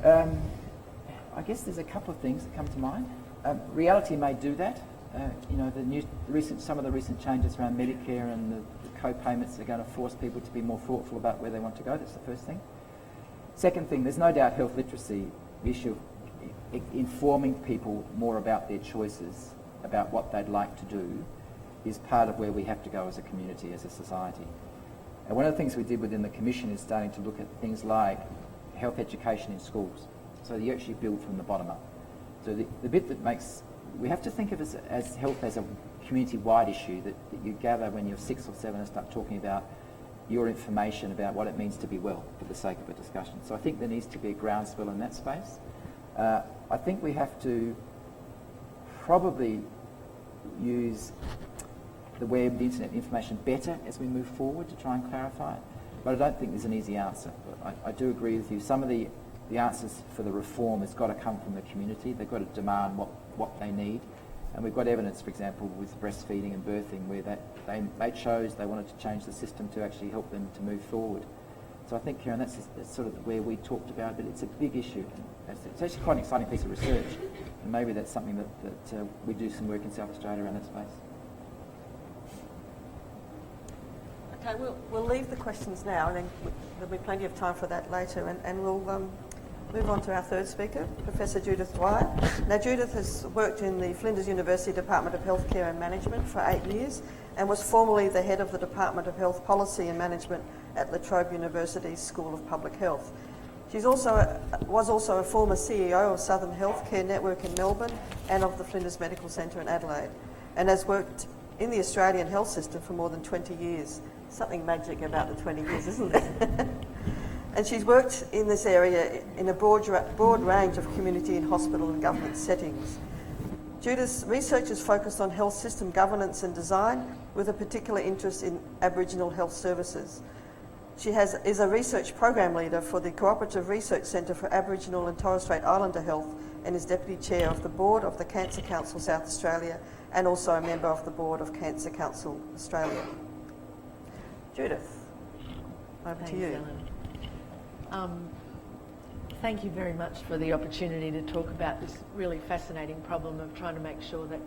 D: I guess there's a couple of things that come to mind. Reality may do that. Some of the recent changes around Medicare and the co-payments are going to force people to be more thoughtful about where they want to go. That's the first thing. Second thing, there's no doubt health literacy, the issue of informing people more about their choices, about what they'd like to do, is part of where we have to go as a community, as a society. And one of the things we did within the Commission is starting to look at things like health education in schools. So you actually build from the bottom up. So the bit that makes, we have to think of as health as a community-wide issue that you gather when you're 6 or 7 and start talking about your information about what it means to be well for the sake of a discussion. So I think there needs to be a groundswell in that space. I think we have to probably use the web, the internet information better as we move forward to try and clarify it. But I don't think there's an easy answer. But I do agree with you. Some of the answers for the reform has got to come from the community. They've got to demand what they need. And we've got evidence, for example, with breastfeeding and birthing, where they chose, they wanted to change the system to actually help them to move forward. So I think, Karen, that's sort of where we talked about it, but it's a big issue. It's actually quite an exciting piece of research, and maybe that's something that we do some work in South Australia around that space.
A: Okay, we'll leave the questions now, and then there'll be plenty of time for that later, and we'll move on to our third speaker, Professor Judith Dwyer. Now, Judith has worked in the Flinders University Department of Healthcare and Management for 8 years and was formerly the head of the Department of Health Policy and Management at La Trobe University's School of Public Health. She was also a former CEO of Southern Healthcare Network in Melbourne and of the Flinders Medical Centre in Adelaide, and has worked in the Australian health system for more than 20 years. Something magic about the 20 years, isn't there? And she's worked in this area in a broad range of community and hospital and government settings. Judith's research is focused on health system governance and design, with a particular interest in Aboriginal health services. She is a research program leader for the Cooperative Research Centre for Aboriginal and Torres Strait Islander Health and is Deputy Chair of the Board of the Cancer Council South Australia and also a member of the Board of Cancer Council Australia. Judith, over to you.
H: Ellen. Thank you very much for the opportunity to talk about this really fascinating problem of trying to make sure that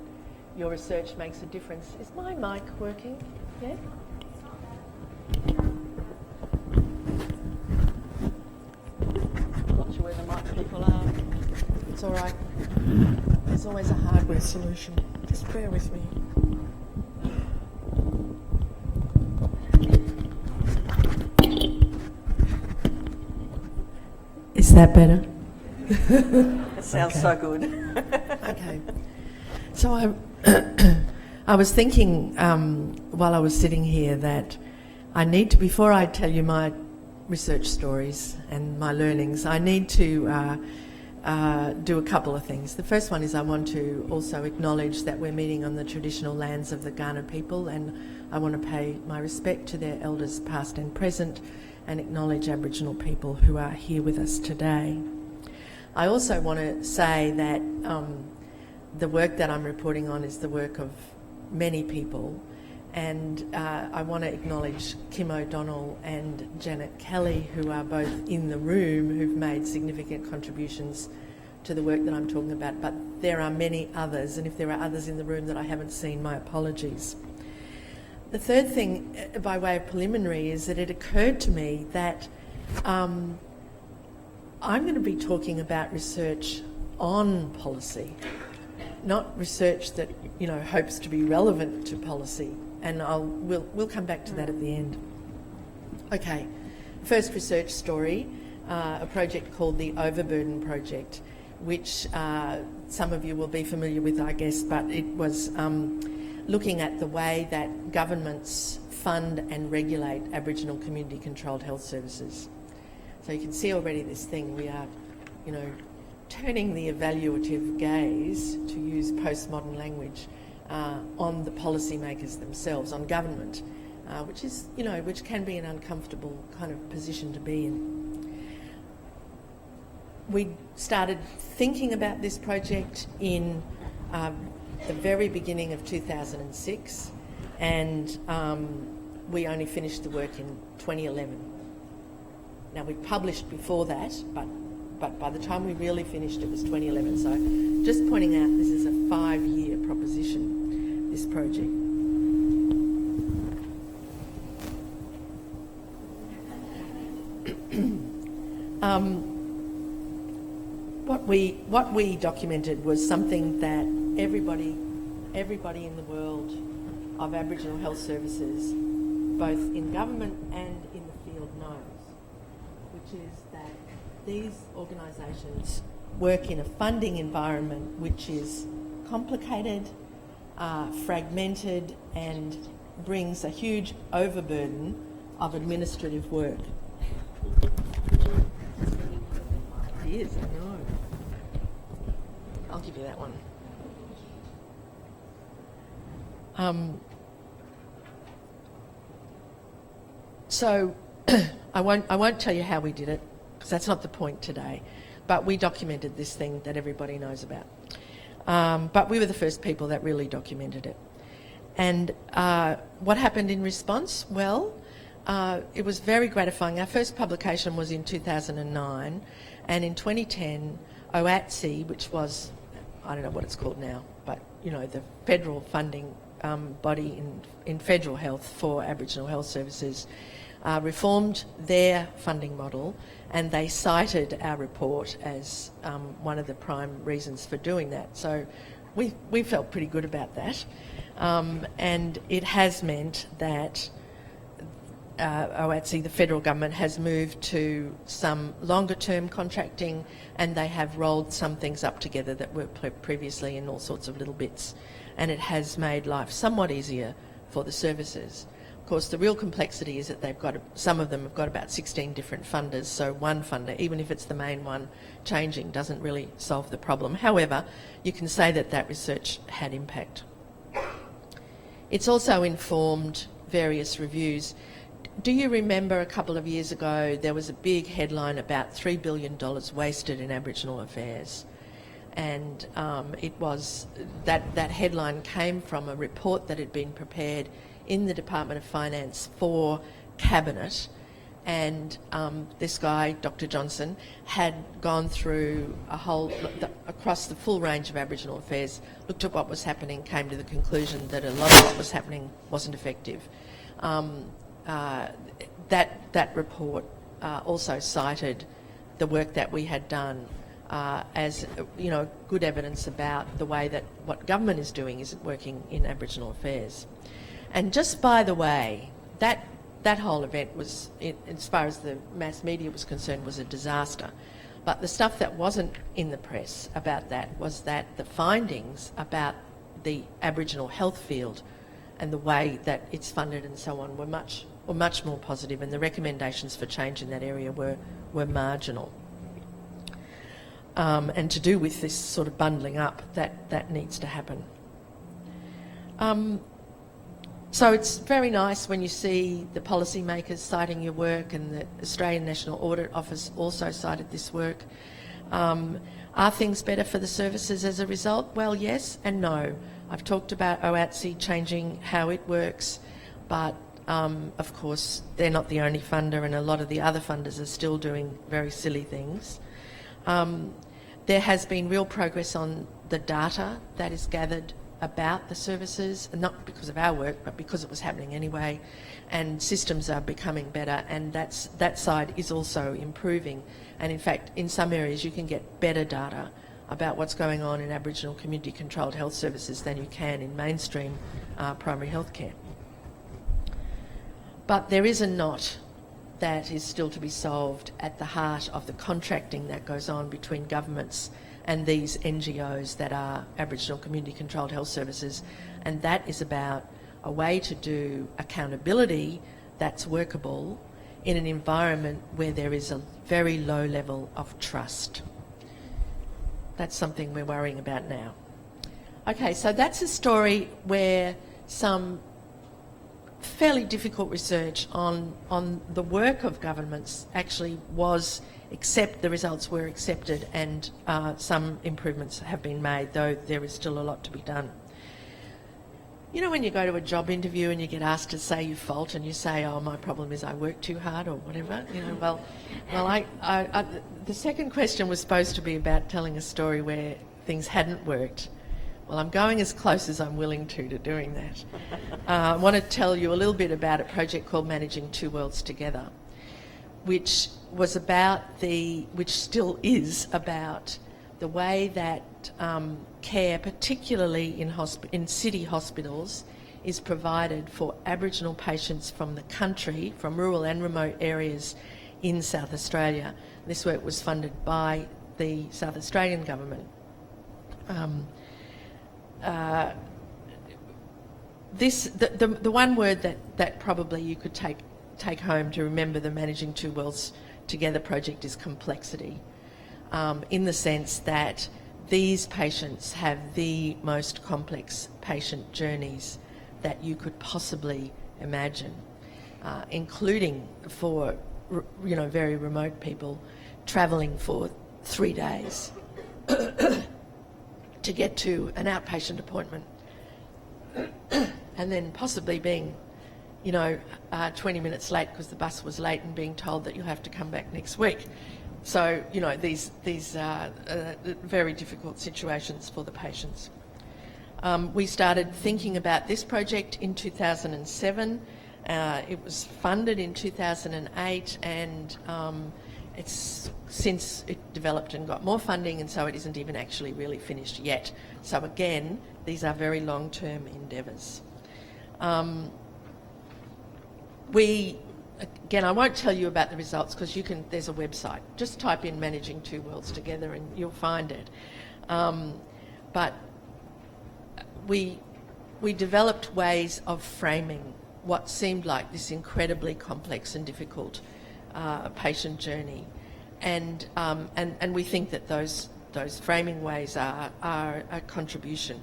H: your research makes a difference. Is my mic working? Yeah? Not sure where the mic people are. It's all right. There's always a hardware solution. Just bear with me. Is that better?
A: It sounds so good.
H: Okay. So I was thinking while I was sitting here that I need to, before I tell you my research stories and my learnings, I need to do a couple of things. The first one is I want to also acknowledge that we're meeting on the traditional lands of the Kaurna people, and I want to pay my respect to their elders past and present and acknowledge Aboriginal people who are here with us today. I also want to say that the work that I'm reporting on is the work of many people, and I want to acknowledge Kim O'Donnell and Janet Kelly, who are both in the room, who've made significant contributions to the work that I'm talking about, but there are many others, and if there are others in the room that I haven't seen, my apologies. The third thing, by way of preliminary, is that it occurred to me that I'm going to be talking about research on policy, not research that, you know, hopes to be relevant to policy, and we'll come back to that at the end. Okay, first research story, a project called the Overburden Project, which some of you will be familiar with, I guess, but it was looking at the way that governments fund and regulate Aboriginal community-controlled health services. So you can see already this thing, we are, you know, turning the evaluative gaze, to use postmodern language, on the policymakers themselves, on government, which is, you know, which can be an uncomfortable kind of position to be in. We started thinking about this project in the very beginning of 2006, and we only finished the work in 2011. Now, we published before that, but by the time we really finished, it was 2011. So just pointing out, this is a 5-year proposition, this project. What we documented was something that everybody in the world of Aboriginal health services, both in government and in the field, knows, which is that these organisations work in a funding environment which is complicated, fragmented, and brings a huge overburden of administrative work. It is, I know. I'll give you that one. So I won't tell you how we did it, because that's not the point today, but we documented this thing that everybody knows about. But we were the first people that really documented it. And what happened in response? Well, it was very gratifying. Our first publication was in 2009, and in 2010, OATSI, which was, I don't know what it's called now, but, you know, the federal funding body in federal health for Aboriginal health services, reformed their funding model, and they cited our report as one of the prime reasons for doing that. So we felt pretty good about that. And it has meant that OATSI, the federal government, has moved to some longer term contracting, and they have rolled some things up together that were previously in all sorts of little bits. And it has made life somewhat easier for the services. Of course, the real complexity is that some of them have got about 16 different funders, so one funder, even if it's the main one, changing doesn't really solve the problem. However, you can say that that research had impact. It's also informed various reviews. do you remember a couple of years ago there was a big headline about $3 billion wasted in Aboriginal affairs? And it was that headline came from a report that had been prepared in the Department of Finance for Cabinet, and this guy, Dr. Johnson, had gone through across the full range of Aboriginal affairs, looked at what was happening, came to the conclusion that a lot of what was happening wasn't effective. That report also cited the work that we had done as good evidence about the way that what government is doing isn't working in Aboriginal affairs. And just by the way, that whole event was, as far as the mass media was concerned, was a disaster. But the stuff that wasn't in the press about that was that the findings about the Aboriginal health field and the way that it's funded and so on were much more positive, and the recommendations for change in that area were marginal. And to do with this sort of bundling up, that needs to happen. So it's very nice when you see the policymakers citing your work, and the Australian National Audit Office also cited this work. Are things better for the services as a result? Well, yes and no. I've talked about OATSI changing how it works, but of course they're not the only funder, and a lot of the other funders are still doing very silly things. There has been real progress on the data that is gathered about the services, not because of our work, but because it was happening anyway, and systems are becoming better, and that side is also improving. And in fact, in some areas you can get better data about what's going on in Aboriginal community-controlled health services than you can in mainstream primary health care. But there is a knot that is still to be solved at the heart of the contracting that goes on between governments and these NGOs that are Aboriginal community-controlled health services, and that is about a way to do accountability that's workable in an environment where there is a very low level of trust. That's something we're worrying about now. Okay, so that's a story where some fairly difficult research on the work of governments actually was the results were accepted, and some improvements have been made, though there is still a lot to be done. You know, when you go to a job interview and you get asked to say your fault, and you say, "Oh, my problem is I work too hard," or whatever. You know, well, the second question was supposed to be about telling a story where things hadn't worked. Well, I'm going as close as I'm willing to doing that. I want to tell you a little bit about a project called Managing Two Worlds Together, which was about which still is about the way that care, particularly in city hospitals, is provided for Aboriginal patients from the country, from rural and remote areas in South Australia. This work was funded by the South Australian government. The one word that probably you could take home to remember the Managing Two Worlds Together project is complexity, in the sense that these patients have the most complex patient journeys that you could possibly imagine, including for very remote people travelling for 3 days to get to an outpatient appointment, and then possibly being 20 minutes late because the bus was late, and being told that you'll have to come back next week. So, these are very difficult situations for the patients. We started thinking about this project in 2007. It was funded in 2008, and it's since it developed and got more funding, and so it isn't even actually really finished yet. So again, these are very long-term endeavours. Again, I won't tell you about the results because there's a website. Just type in Managing Two Worlds Together and you'll find it. But we developed ways of framing what seemed like this incredibly complex and difficult patient journey, and we think that those framing ways are a contribution.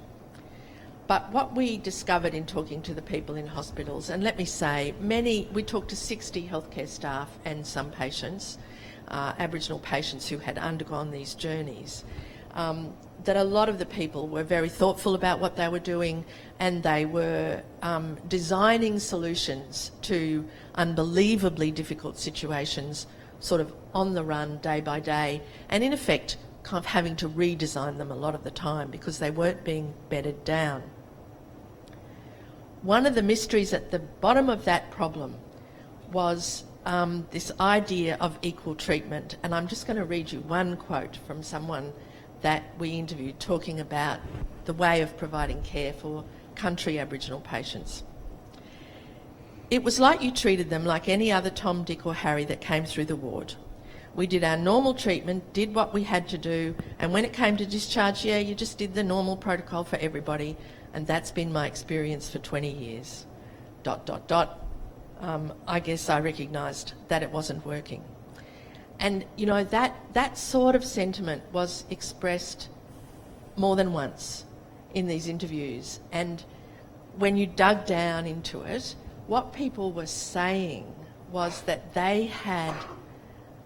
H: But what we discovered in talking to the people in hospitals, and let me say, we talked to 60 healthcare staff and some patients, Aboriginal patients who had undergone these journeys, that a lot of the people were very thoughtful about what they were doing, and they were designing solutions to unbelievably difficult situations, sort of on the run, day by day, and in effect kind of having to redesign them a lot of the time because they weren't being bedded down. One of the mysteries at the bottom of that problem was this idea of equal treatment, and I'm just going to read you one quote from someone that we interviewed talking about the way of providing care for country Aboriginal patients. "It was like you treated them like any other Tom, Dick or Harry that came through the ward. We did our normal treatment, did what we had to do, and when it came to discharge, yeah, you just did the normal protocol for everybody, and that's been my experience for 20 years. ... I guess I recognised that it wasn't working." And, you know, that sort of sentiment was expressed more than once in these interviews. And when you dug down into it, what people were saying was that they had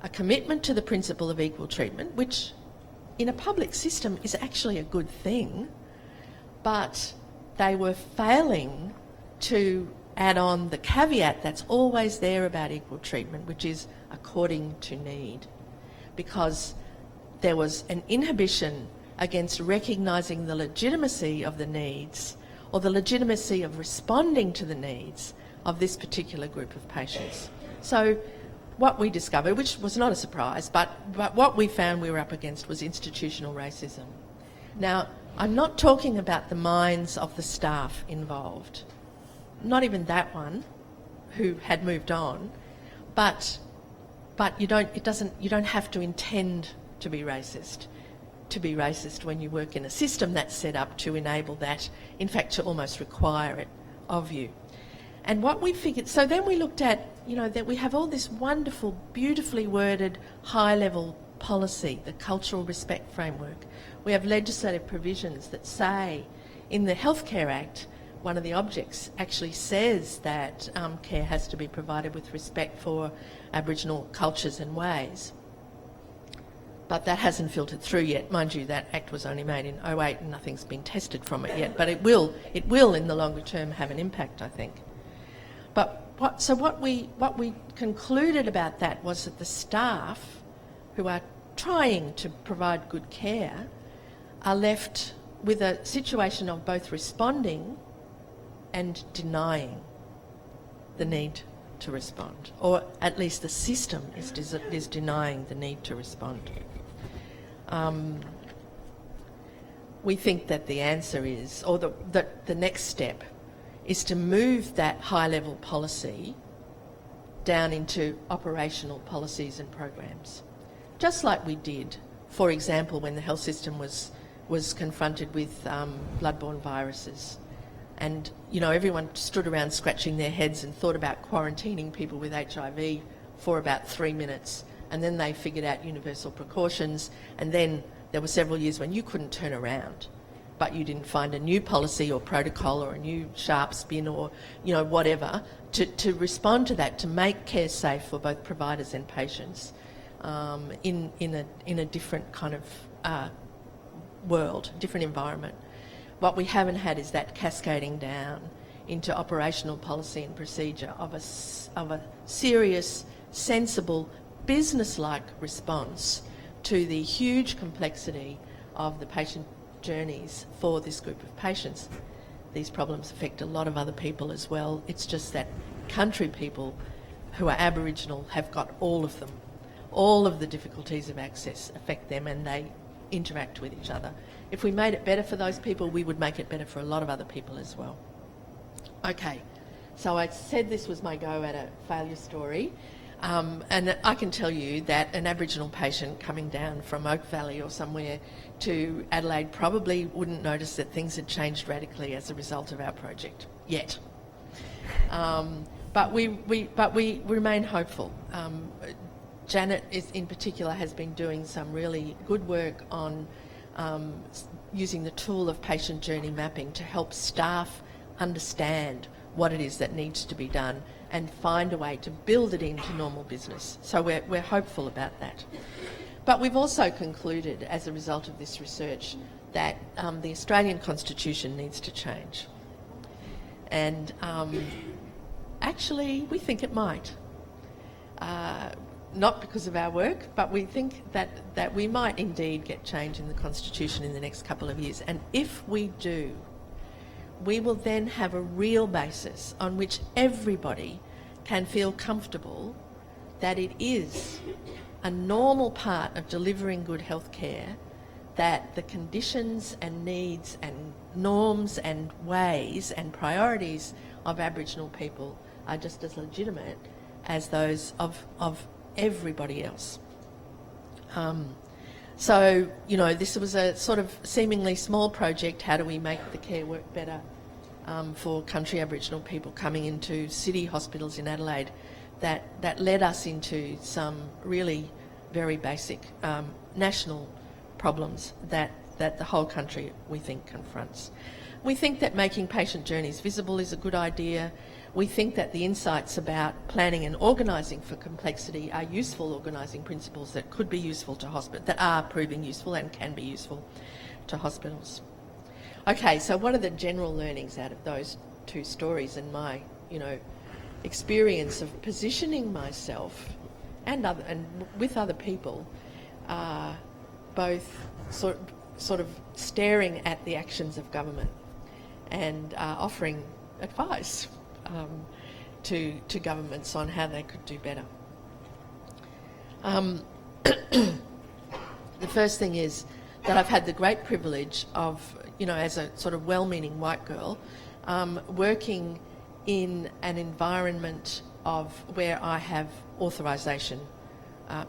H: a commitment to the principle of equal treatment, which in a public system is actually a good thing, but they were failing to add on the caveat that's always there about equal treatment, which is according to need, because there was an inhibition against recognising the legitimacy of the needs or the legitimacy of responding to the needs of this particular group of patients. So what we discovered, which was not a surprise, but what we found we were up against was institutional racism. Now, I'm not talking about the minds of the staff involved, not even that one who had moved on, but you don't have to intend to be racist when you work in a system that's set up to enable that, in fact to almost require it of you. And what we figured, so then we looked at, you know, that we have all this wonderful, beautifully worded, high-level policy, the cultural respect framework. We have legislative provisions that say, in the Healthcare Act, one of the objects actually says that care has to be provided with respect for Aboriginal cultures and ways. But that hasn't filtered through yet. Mind you, that Act was only made in 2008 and nothing's been tested from it yet, but it will in the longer term have an impact, I think. But what we concluded about that was that the staff who are trying to provide good care are left with a situation of both responding and denying the need to respond, or at least the system is denying the need to respond. We think that the answer is, or the next step is to move that high-level policy down into operational policies and programs, just like we did, for example, when the health system was confronted with bloodborne viruses. And, you know, everyone stood around scratching their heads and thought about quarantining people with HIV for about 3 minutes. And then they figured out universal precautions. And then there were several years when you couldn't turn around, but you didn't find a new policy or protocol or a new sharp spin or, you know, whatever to respond to that, to make care safe for both providers and patients in a different kind of world, different environment. What we haven't had is that cascading down into operational policy and procedure of a serious, sensible, business-like response to the huge complexity of the patient journeys for this group of patients. These problems affect a lot of other people as well. It's just that country people who are Aboriginal have got all of them. All of the difficulties of access affect them and they interact with each other. If we made it better for those people, we would make it better for a lot of other people as well. Okay, so I said this was my go at a failure story, and I can tell you that an Aboriginal patient coming down from Oak Valley or somewhere to Adelaide probably wouldn't notice that things had changed radically as a result of our project yet. But we remain hopeful. Janet in particular has been doing some really good work on using the tool of patient journey mapping to help staff understand what it is that needs to be done and find a way to build it into normal business. So we're hopeful about that. But we've also concluded, as a result of this research, that the Australian Constitution needs to change. And actually, we think it might. Not because of our work, but we think that we might indeed get change in the Constitution in the next couple of years. And if we do, we will then have a real basis on which everybody can feel comfortable that it is a normal part of delivering good health care, that the conditions and needs and norms and ways and priorities of Aboriginal people are just as legitimate as those of everybody else. So, you know, this was a sort of seemingly small project. How do we make the care work better for country Aboriginal people coming into city hospitals in Adelaide? That led us into some really very basic national problems that the whole country, we think, confronts. We think that making patient journeys visible is a good idea. We think that the insights about planning and organising for complexity are useful organising principles that could be useful to hospitals, that are proving useful and can be useful to hospitals. Okay, so what are the general learnings out of those two stories and my, experience of positioning myself and with other people, both sort of staring at the actions of government and offering advice to governments on how they could do better. The first thing is that I've had the great privilege of, as a sort of well-meaning white girl, working in an environment of where I have authorisation,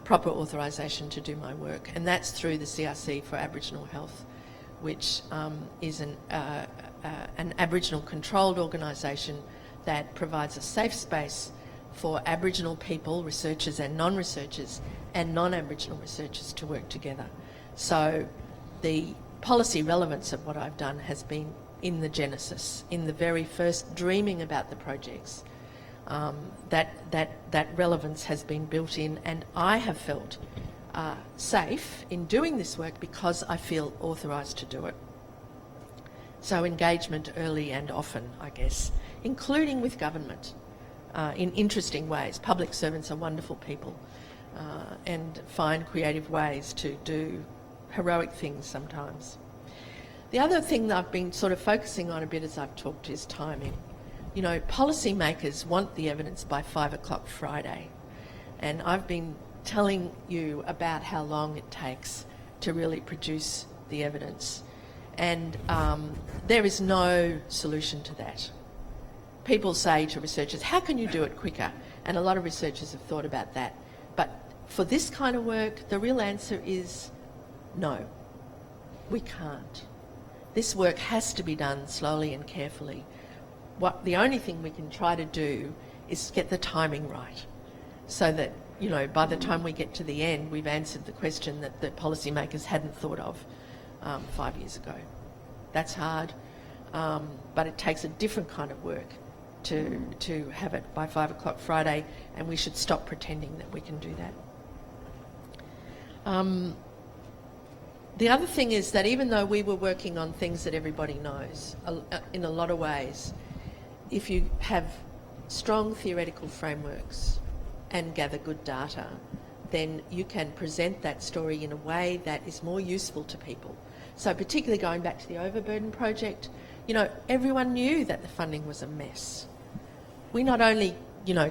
H: proper authorisation to do my work, and that's through the CRC for Aboriginal Health, which is an Aboriginal controlled organisation that provides a safe space for Aboriginal people, researchers and non-researchers, and non-Aboriginal researchers to work together. So the policy relevance of what I've done has been in the genesis, in the very first dreaming about the projects. That relevance has been built in, and I have felt safe in doing this work because I feel authorised to do it. So engagement early and often, I guess, including with government in interesting ways. Public servants are wonderful people and find creative ways to do heroic things sometimes. The other thing that I've been sort of focusing on a bit as I've talked is timing. Policymakers want the evidence by 5 o'clock Friday, and I've been telling you about how long it takes to really produce the evidence, and there is no solution to that. People say to researchers, how can you do it quicker? And a lot of researchers have thought about that. But for this kind of work, the real answer is no, we can't. This work has to be done slowly and carefully. The only thing we can try to do is get the timing right, so that, by the time we get to the end, we've answered the question that the policymakers hadn't thought of 5 years ago. That's hard, but it takes a different kind of work to have it by 5 o'clock Friday, and we should stop pretending that we can do that. The other thing is that even though we were working on things that everybody knows, in a lot of ways, if you have strong theoretical frameworks and gather good data, then you can present that story in a way that is more useful to people. So particularly going back to the Overburden project, everyone knew that the funding was a mess. We not only,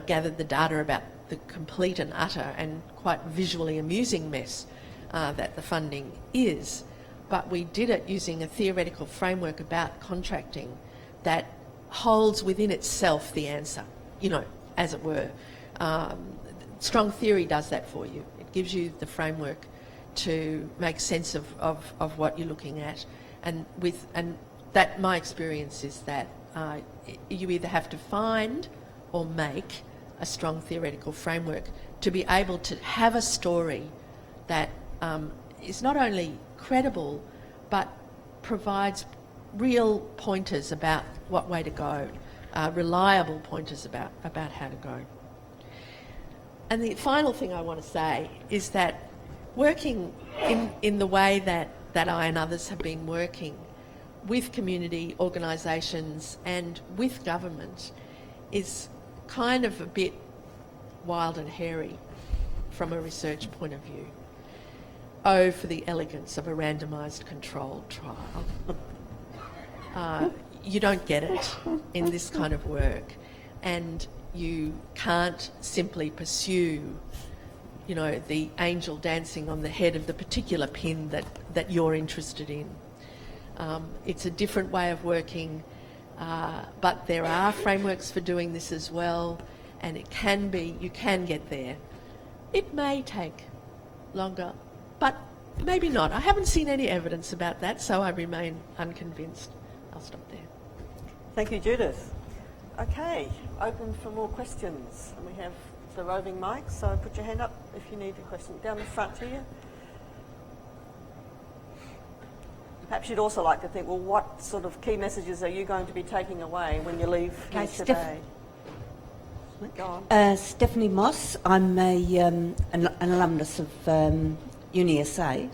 H: gathered the data about the complete and utter and quite visually amusing mess that the funding is, but we did it using a theoretical framework about contracting that holds within itself the answer, as it were. Strong theory does that for you. It gives you the framework to make sense of what you're looking at, and that my experience is that you either have to find or make a strong theoretical framework to be able to have a story that is not only credible but provides real pointers about what way to go, reliable pointers about how to go. And the final thing I want to say is that working in the way that I and others have been working with community organisations and with government is kind of a bit wild and hairy from a research point of view. Oh, for the elegance of a randomised controlled trial. You don't get it in this kind of work, and you can't simply pursue, you know, the angel dancing on the head of the particular pin that you're interested in. It's a different way of working, but there are frameworks for doing this as well, and you can get there. It may take longer, but maybe not. I haven't seen any evidence about that, so I remain unconvinced. I'll stop there.
A: Thank you, Judith. Okay, open for more questions. And we have the roving mic, so put your hand up if you need a question. Down the front here. Perhaps you'd also like to think, well, what sort of key messages are you going to be taking away when you leave here today? Go on.
I: Stephanie Moss. I'm an alumnus of UniSA.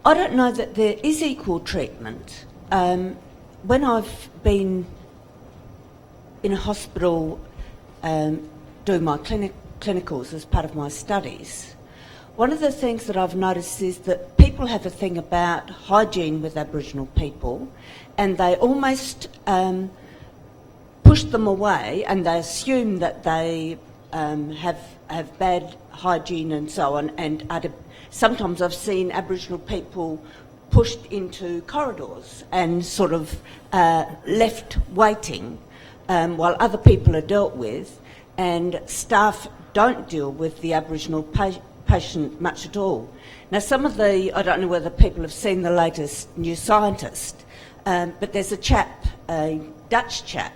I: I don't know that there is equal treatment. When I've been in a hospital doing my clinicals as part of my studies, one of the things that I've noticed is that people have a thing about hygiene with Aboriginal people, and they almost push them away, and they assume that they have bad hygiene and so on. And sometimes I've seen Aboriginal people pushed into corridors and sort of left waiting while other people are dealt with, and staff don't deal with the Aboriginal patient much at all. Now, I don't know whether people have seen the latest New Scientist, but there's a Dutch chap,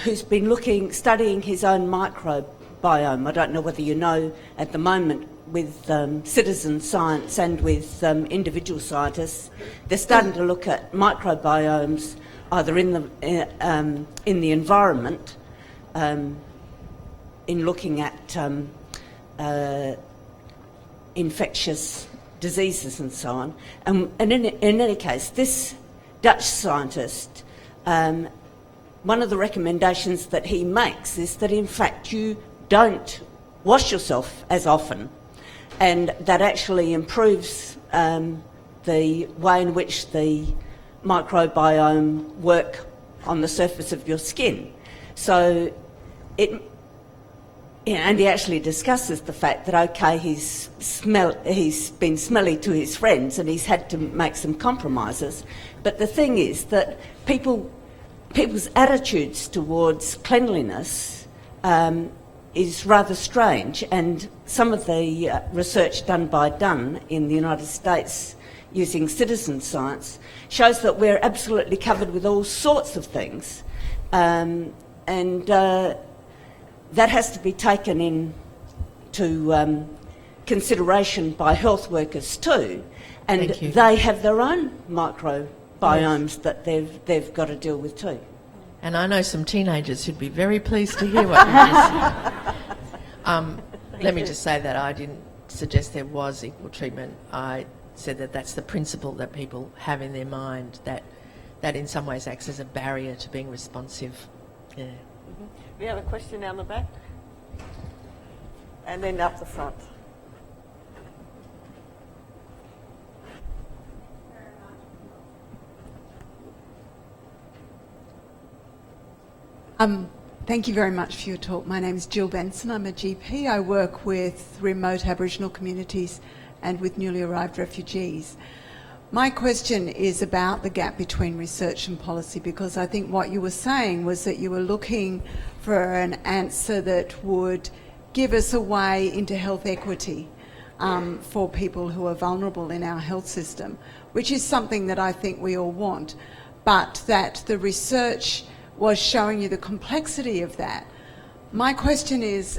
I: who's been studying his own microbiome. I don't know whether you know at the moment with citizen science and with individual scientists, they're starting to look at microbiomes either in the environment, in looking at infectious diseases and so on. And in any case, this Dutch scientist, one of the recommendations that he makes is that in fact you don't wash yourself as often, and that actually improves the way in which the microbiome work on the surface of your skin. So and he actually discusses the fact that, okay, he's been smelly to his friends and he's had to make some compromises, but the thing is that people's attitudes towards cleanliness is rather strange, and some of the research done by Dunn in the United States using citizen science shows that we're absolutely covered with all sorts of things, and that has to be taken into consideration by health workers too, and they have their own microbiomes that they've got to deal with too.
H: And I know some teenagers who'd be very pleased to hear what you just said. Let me just say that I didn't suggest there was equal treatment. I said that that's the principle that people have in their mind, that in some ways acts as a barrier to being responsive. Yeah.
A: Mm-hmm. We have a question down the back, and then up the front.
J: Thank you very much for your talk. My name is Jill Benson. I'm a GP. I work with remote Aboriginal communities and with newly arrived refugees. My question is about the gap between research and policy, because I think what you were saying was that you were looking for an answer that would give us a way into health equity for people who are vulnerable in our health system, which is something that I think we all want, but that the research was showing you the complexity of that. My question is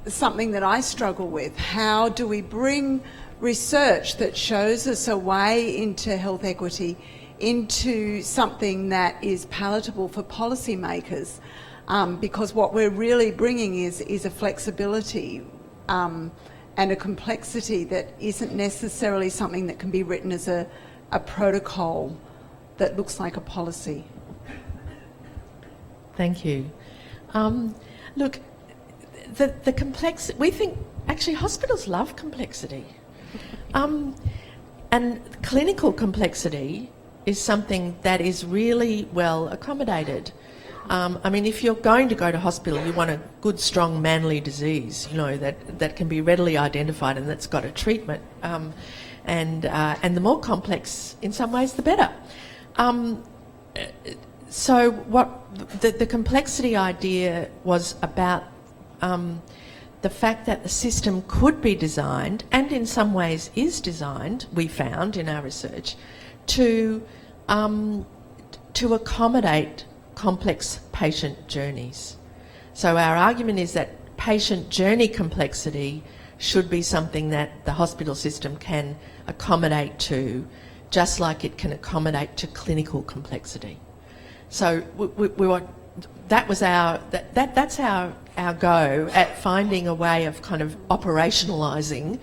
J: something that I struggle with. How do we bring research that shows us a way into health equity, into something that is palatable for policymakers, because what we're really bringing is a flexibility and a complexity that isn't necessarily something that can be written as a protocol that looks like a policy.
H: Thank you. Look, the complexity, we think actually hospitals love complexity. And clinical complexity is something that is really well accommodated. I mean, if you're going to go to hospital, you want a good, strong, manly disease, you know, that can be readily identified and that's got a treatment. And the more complex, in some ways, the better. So what the complexity idea was about the fact that the system could be designed, and in some ways is designed, we found in our research, to accommodate complex patient journeys. So our argument is that patient journey complexity should be something that the hospital system can accommodate to, just like it can accommodate to clinical complexity. So we want, that's our go at finding a way of kind of operationalising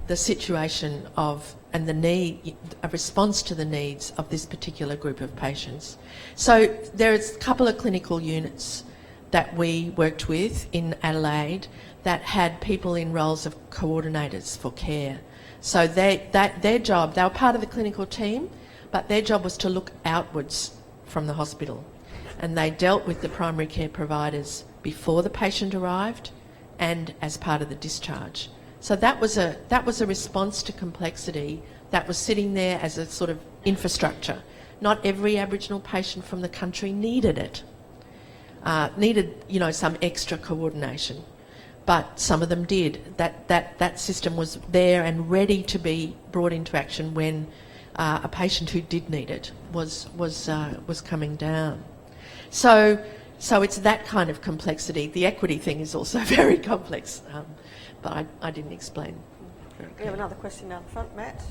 H: the situation of and the need, a response to the needs of this particular group of patients. So there's a couple of clinical units that we worked with in Adelaide that had people in roles of coordinators for care. So their job, they were part of the clinical team, but their job was to look outwards from the hospital. And they dealt with the primary care providers before the patient arrived and as part of the discharge. So that was a response to complexity that was sitting there as a sort of infrastructure. Not every Aboriginal patient from the country needed it. Needed, you know, some extra coordination, but some of them did. That system was there and ready to be brought into action when a patient who did need it was coming down. So it's that kind of complexity. The equity thing is also very complex, but I didn't explain.
A: We have another question down the front, Matt.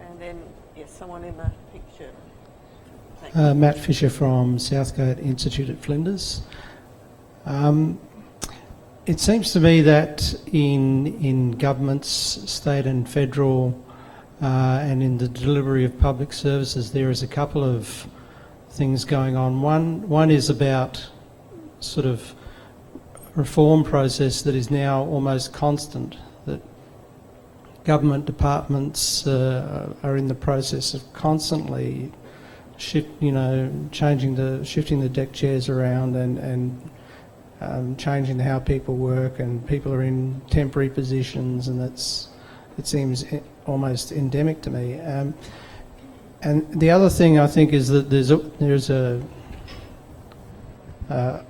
A: And then, yes, someone in the picture.
K: Matt Fisher from Southgate Institute at Flinders. It seems to me that in governments, state and federal, and in the delivery of public services, there is a couple of things going on. One is about sort of reform process that is now almost constant, that government departments are in the process of constantly shifting the deck chairs around and changing how people work, and people are in temporary positions, and it seems almost endemic to me. And the other thing I think is that there's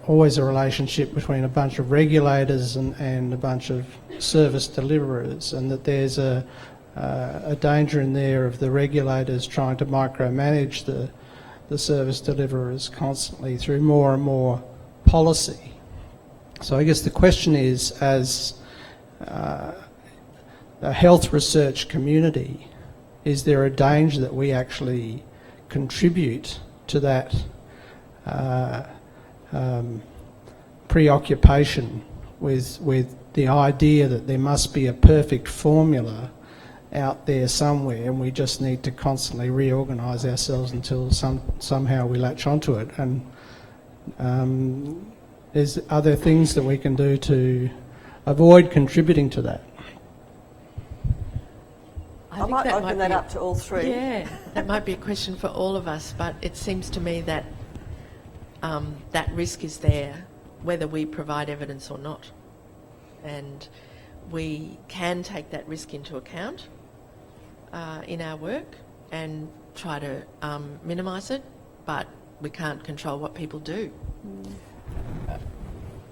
K: always a relationship between a bunch of regulators and a bunch of service deliverers, and that there's a danger in there of the regulators trying to micromanage the service deliverers constantly through more and more policy. So I guess the question is, as a health research community, is there a danger that we actually contribute to that preoccupation with the idea that there must be a perfect formula out there somewhere, and we just need to constantly reorganise ourselves until somehow we latch onto it? And are there things that we can do to avoid contributing to that?
A: I might open that up to all three.
H: Yeah, that might be a question for all of us, but it seems to me that that risk is there, whether we provide evidence or not. And we can take that risk into account in our work and try to minimise it, but we can't control what people do.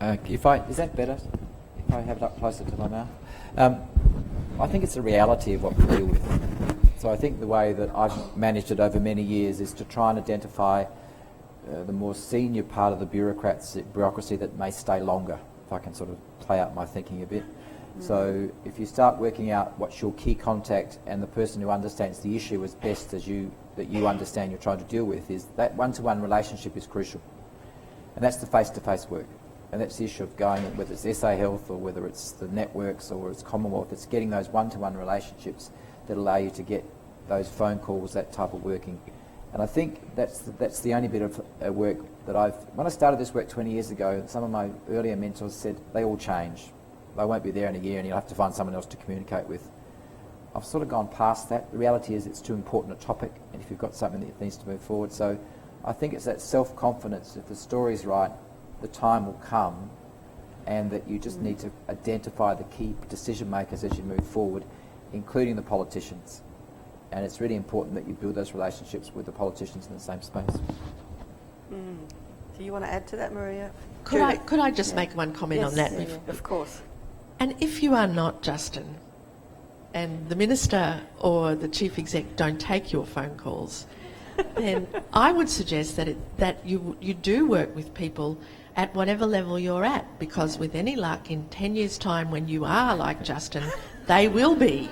D: Is that better? If I have it up closer to my mouth? I think it's the reality of what we deal with. So I think the way that I've managed it over many years is to try and identify the more senior part of the bureaucracy that may stay longer if I can sort of play out my thinking a bit. So if you start working out what's your key contact and the person who understands the issue as best as you understand you're trying to deal with, is that one-to-one relationship is crucial. And that's the face-to-face work. And that's the issue of going, whether it's SA Health or whether it's the networks or it's Commonwealth, it's getting those one-to-one relationships that allow you to get those phone calls, that type of working. And I think that's the only bit of work that when I started this work 20 years ago, some of my earlier mentors said they all change. They won't be there in a year and you'll have to find someone else to communicate with. I've sort of gone past that. The reality is it's too important a topic, and if you've got something that needs to move forward. So I think it's that self-confidence. If the story's right, the time will come, and that you just need to identify the key decision makers as you move forward, including the politicians. And it's really important that you build those relationships with the politicians in the same space.
A: Do you want to add to that, Maria?
H: Could I just make one comment on that?
A: Yeah, of course.
H: And if you are not Justin, and the Minister or the Chief Exec don't take your phone calls, then I would suggest that you do work with people at whatever level you're at, because with any luck, in 10 years' time, when you are like Justin, they will be.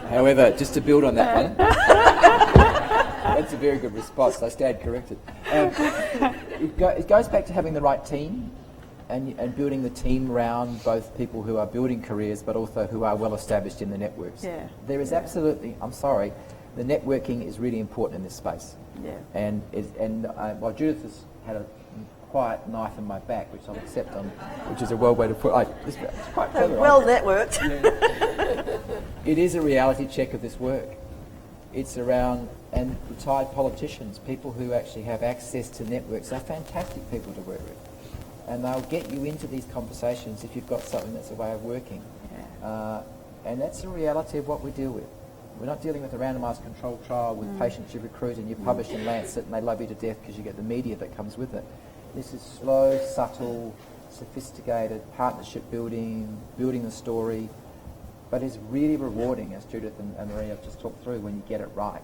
D: However, just to build on that one, that's a very good response. I stand corrected. It goes back to having the right team and building the team around both people who are building careers but also who are well established in the networks.
B: Yeah.
D: There is absolutely, I'm sorry, the networking is really important in this space.
B: Yeah.
D: And while Judith has had a quiet knife in my back, which I'll accept on, which is a well way to put it's quite clever.
A: Well networked.
D: It is a reality check of this work. It's around, and retired politicians, people who actually have access to networks, are fantastic people to work with. And they'll get you into these conversations if you've got something that's a way of working. Yeah. And that's the reality of what we deal with. We're not dealing with a randomised controlled trial with patients you recruit and you publish in Lancet and they love you to death because you get the media that comes with it. This is slow, subtle, sophisticated partnership building the story, but it's really rewarding, as Judith and Maria have just talked through, when you get it right.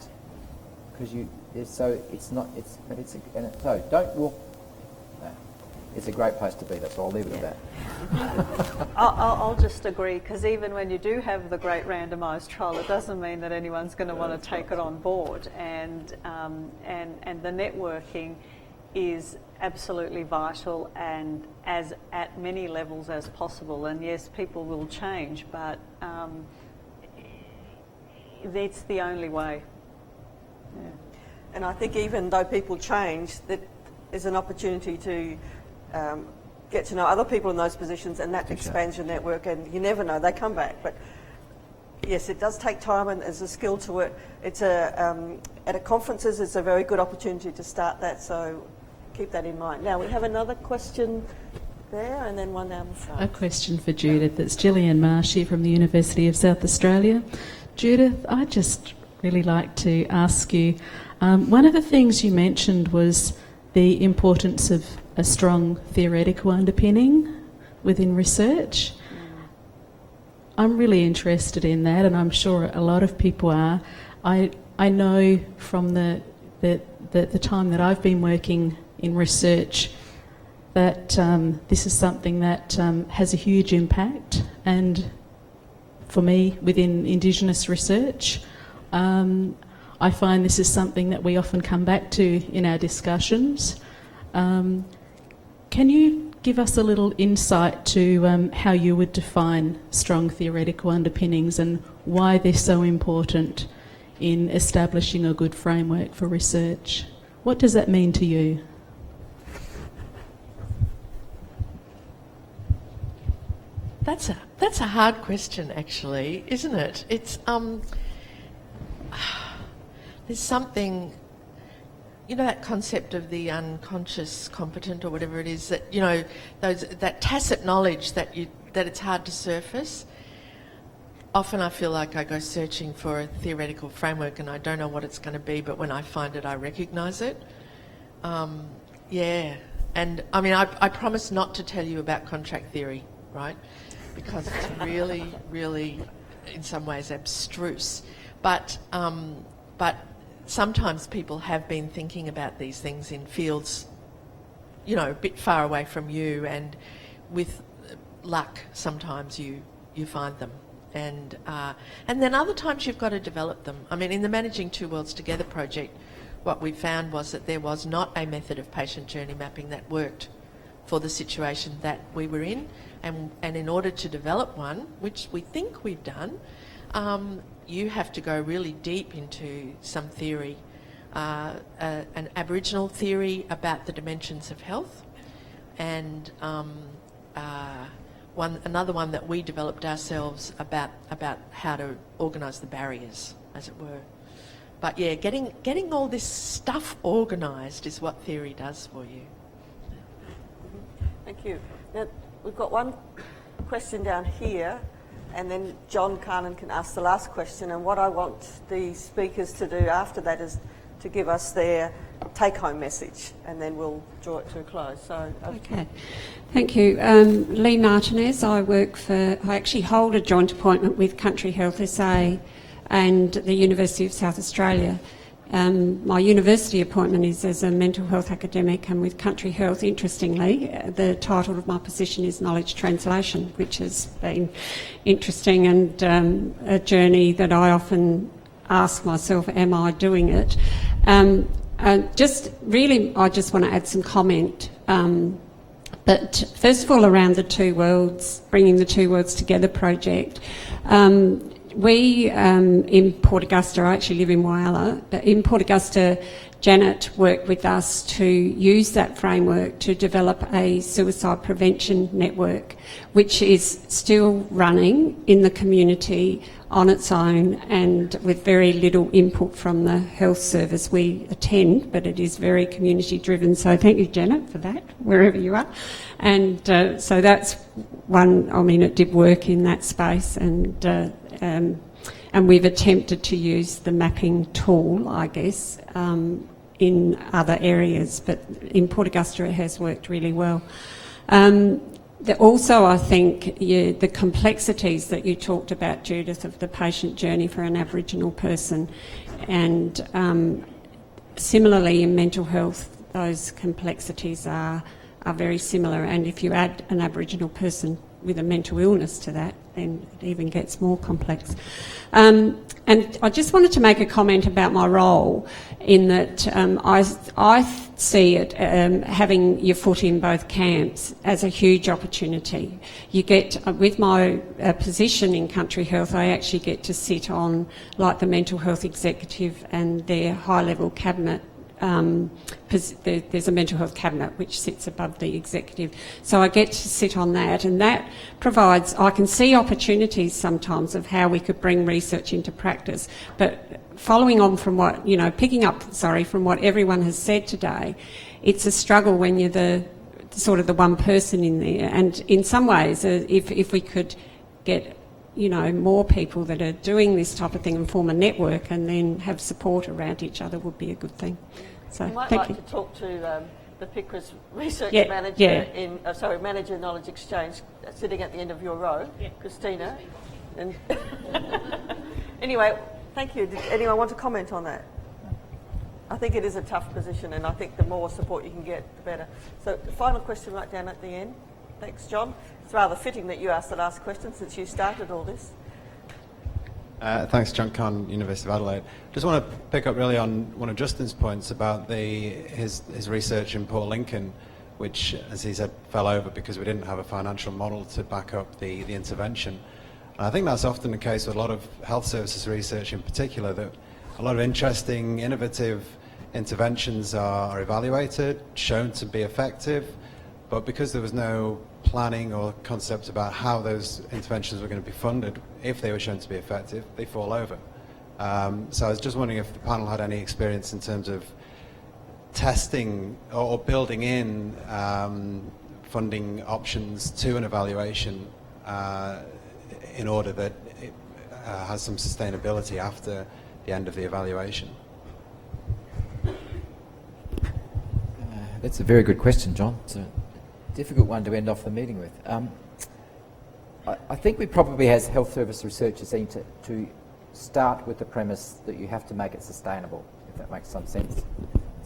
D: Because don't walk. It's a great place to be. That's all. I'll leave it at that.
B: I'll just agree, because even when you do have the great randomised trial, it doesn't mean that anyone's going to want to take it on board. And the networking is absolutely vital, and as at many levels as possible. And yes, people will change, but it's the only way. Yeah.
A: And I think even though people change, that is an opportunity to get to know other people in those positions, and that expands your network, and you never know, they come back. But yes, it does take time, and there's a skill to it. It's at conferences, it's a very good opportunity to start that, so keep that in mind. Now we have another question there, and then one down the front.
L: A question for Judith. It's Gillian Marshy from the University of South Australia. Judith, I'd just really like to ask you, one of the things you mentioned was the importance of a strong theoretical underpinning within research. I'm really interested in that, and I'm sure a lot of people are. I know from the time that I've been working in research that this is something that has a huge impact, and for me, within Indigenous research, I find this is something that we often come back to in our discussions. Can you give us a little insight to how you would define strong theoretical underpinnings and why they're so important in establishing a good framework for research? What does that mean to you?
H: That's a hard question, actually, isn't it? It's there's something, that concept of the unconscious competent or whatever it is, that that tacit knowledge that it's hard to surface. Often I feel like I go searching for a theoretical framework and I don't know what it's going to be, but when I find it, I recognise it. And I mean, I promise not to tell you about contract theory, right? Because it's really, really, in some ways, abstruse. But sometimes people have been thinking about these things in fields, a bit far away from you, and with luck, sometimes you find them. And then other times you've got to develop them. I mean, in the Managing Two Worlds Together project, what we found was that there was not a method of patient journey mapping that worked for the situation that we were in. And in order to develop one, which we think we've done, you have to go really deep into some theory, an Aboriginal theory about the dimensions of health, and another one that we developed ourselves about how to organise the barriers, as it were. But yeah, getting all this stuff organised is what theory does for you.
A: Thank you. Now, we've got one question down here, and then John Carnan can ask the last question. And what I want the speakers to do after that is to give us their take-home message, and then we'll draw it to a close. So,
M: okay. Thank you. Lee Martinez. I actually hold a joint appointment with Country Health SA and the University of South Australia. My university appointment is as a mental health academic, and with Country Health, interestingly, the title of my position is Knowledge Translation, which has been interesting and a journey that I often ask myself, am I doing it? I just want to add some comment. But first of all, around the Two Worlds, bringing the Two Worlds Together project, we in Port Augusta, I actually live in Whyalla, but in Port Augusta, Janet worked with us to use that framework to develop a suicide prevention network, which is still running in the community on its own and with very little input from the health service we attend, but it is very community driven. So thank you, Janet, for that, wherever you are. And so that's one, I mean, it did work in that space, and we've attempted to use the mapping tool, I guess, in other areas, but in Port Augusta it has worked really well. Also, I think the complexities that you talked about, Judith, of the patient journey for an Aboriginal person, and similarly in mental health, those complexities are very similar, and if you add an Aboriginal person with a mental illness to that, then it even gets more complex. And I just wanted to make a comment about my role in that I see it having your foot in both camps as a huge opportunity. You get, with my position in Country Health, I actually get to sit on like the mental health executive and their high-level cabinet. There's a mental health cabinet which sits above the executive, so I get to sit on that, and that provides, I can see opportunities sometimes of how we could bring research into practice. But following on from what, picking up from what everyone has said today, it's a struggle when you're the one person in there, and in some ways if we could get more people that are doing this type of thing and form a network and then have support around each other would be a good thing. So
A: you might
M: thank
A: like
M: you.
A: to talk to the PICRA's research manager Manager Knowledge Exchange, sitting at the end of your row, Christina. And anyway, thank you. Did anyone want to comment on that? I think it is a tough position, and I think the more support you can get, the better. So the final question right down at the end. Thanks, John. It's rather fitting that you asked the last question since you started all this.
N: Thanks, John Conn, University of Adelaide. Just want to pick up really on one of Justin's points about his research in Port Lincoln, which, as he said, fell over because we didn't have a financial model to back up the intervention. And I think that's often the case with a lot of health services research in particular, that a lot of interesting, innovative interventions are evaluated, shown to be effective, but because there was no planning or concept about how those interventions were going to be funded, if they were shown to be effective, they fall over. So I was just wondering if the panel had any experience in terms of testing or building in funding options to an evaluation in order that it has some sustainability after the end of the evaluation.
D: That's a very good question, John. It's a difficult one to end off the meeting with. I think we probably, as health service researchers, need to start with the premise that you have to make it sustainable, if that makes some sense.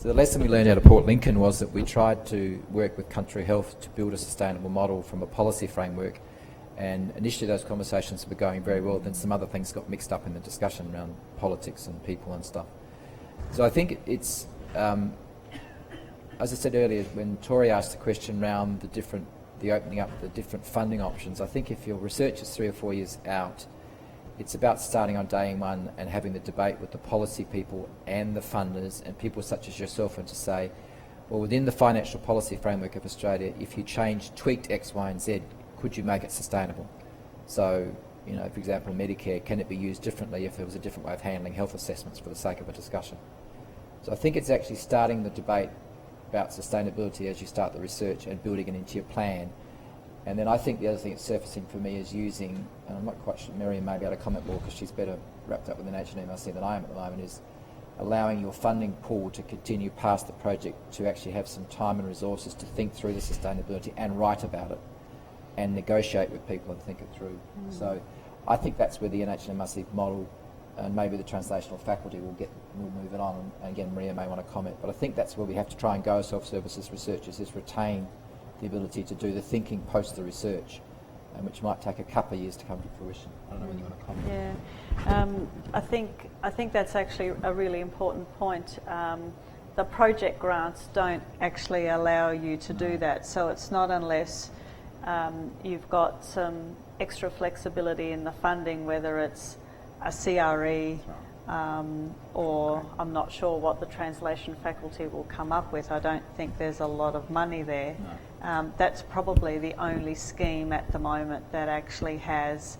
D: So the lesson we learned out of Port Lincoln was that we tried to work with Country Health to build a sustainable model from a policy framework, and initially those conversations were going very well, then some other things got mixed up in the discussion around politics and people and stuff. So I think it's, as I said earlier, when Tori asked the question around the opening up the different funding options, I think if your research is 3 or 4 years out, it's about starting on day one and having the debate with the policy people and the funders and people such as yourself, and to say, well, within the financial policy framework of Australia, if you tweaked X, Y and Z, could you make it sustainable? So, for example, Medicare, can it be used differently if there was a different way of handling health assessments for the sake of a discussion? So I think it's actually starting the debate about sustainability as you start the research and building it into your plan. And then I think the other thing that's surfacing for me is using, and I'm not quite sure, Miriam may be able to comment more because she's better wrapped up with an HNMRC than I am at the moment, is allowing your funding pool to continue past the project to actually have some time and resources to think through the sustainability and write about it and negotiate with people and think it through. So I think that's where the NHMRC model and maybe the translational faculty will move it on. And again, Maria may want to comment, but I think that's where we have to try and go self-service as researchers, is retain the ability to do the thinking post the research, and which might take a couple of years to come to fruition. I don't know whether you want to comment.
B: Yeah, I think that's actually a really important point. The project grants don't actually allow you to do that, so it's not unless you've got some extra flexibility in the funding, whether it's a CRE or I'm not sure what the translation faculty will come up with. I don't think there's a lot of money there. No. That's probably the only scheme at the moment that actually has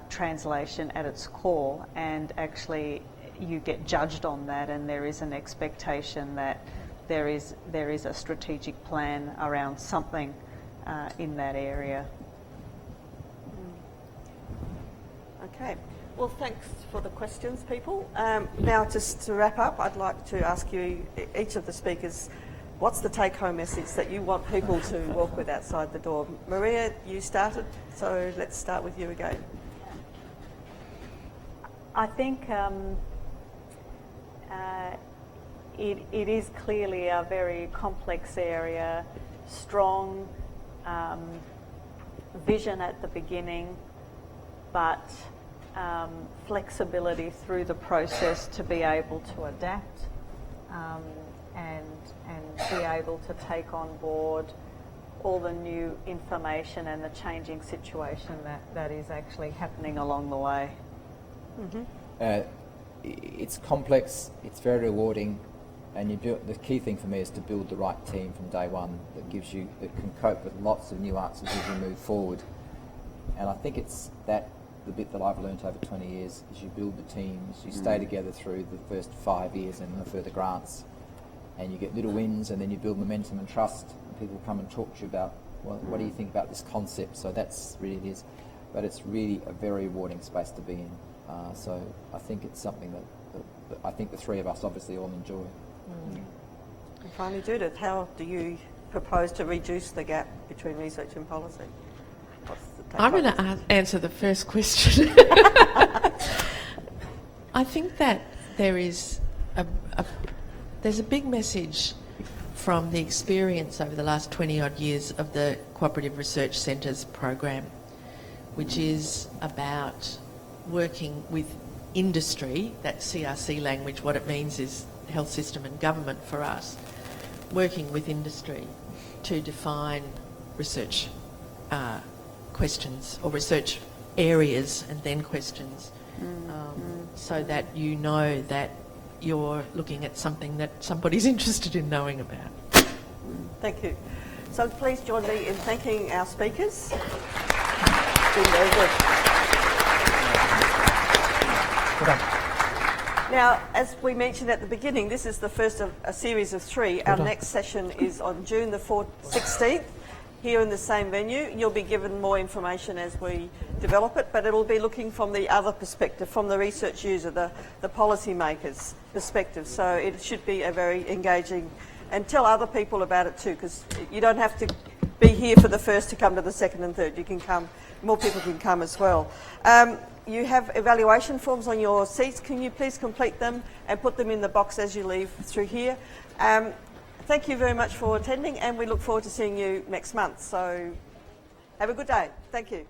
B: translation at its core, and actually you get judged on that, and there is an expectation that there is a strategic plan around something in that area.
A: Okay. Well, thanks for the questions, people. Now, just to wrap up, I'd like to ask you, each of the speakers, what's the take-home message that you want people to walk with outside the door? Maria, you started, so let's start with you again.
B: I think it is clearly a very complex area, strong vision at the beginning, but flexibility through the process to be able to adapt and be able to take on board all the new information and the changing situation that is actually happening along the way.
A: Mm-hmm.
D: It's complex, it's very rewarding, and the key thing for me is to build the right team from day one that can cope with lots of nuances as you move forward. And I think it's the bit that I've learned over 20 years is you build the teams, you stay together through the first 5 years and the further grants, and you get little wins, and then you build momentum and trust, and people come and talk to you about, well, what do you think about this concept? So that's really it is. But it's really a very rewarding space to be in. So I think it's something that I think the three of us obviously all enjoy.
A: And finally, Judith, how do you propose to reduce the gap between research and policy?
H: I'm going to answer the first question. I think that there's a big message from the experience over the last 20-odd years of the Cooperative Research Centres program, which is about working with industry, that CRC language. What it means is health system and government for us, working with industry to define research questions or research areas and then questions, so that you know that you're looking at something that somebody's interested in knowing about.
A: Thank you. So please join me in thanking our speakers. It's been very good. Now, as we mentioned at the beginning, this is the first of a series of 3. Our next session is on June the 16th. Here in the same venue. You'll be given more information as we develop it, but it'll be looking from the other perspective, from the research user, the policy maker's perspective. So it should be a very engaging, and tell other people about it too, because you don't have to be here for the first to come to the second and third. You can come, more people can come as well. you have evaluation forms on your seats. Can you please complete them and put them in the box as you leave through here? Thank you very much for attending, and we look forward to seeing you next month. So have a good day. Thank you.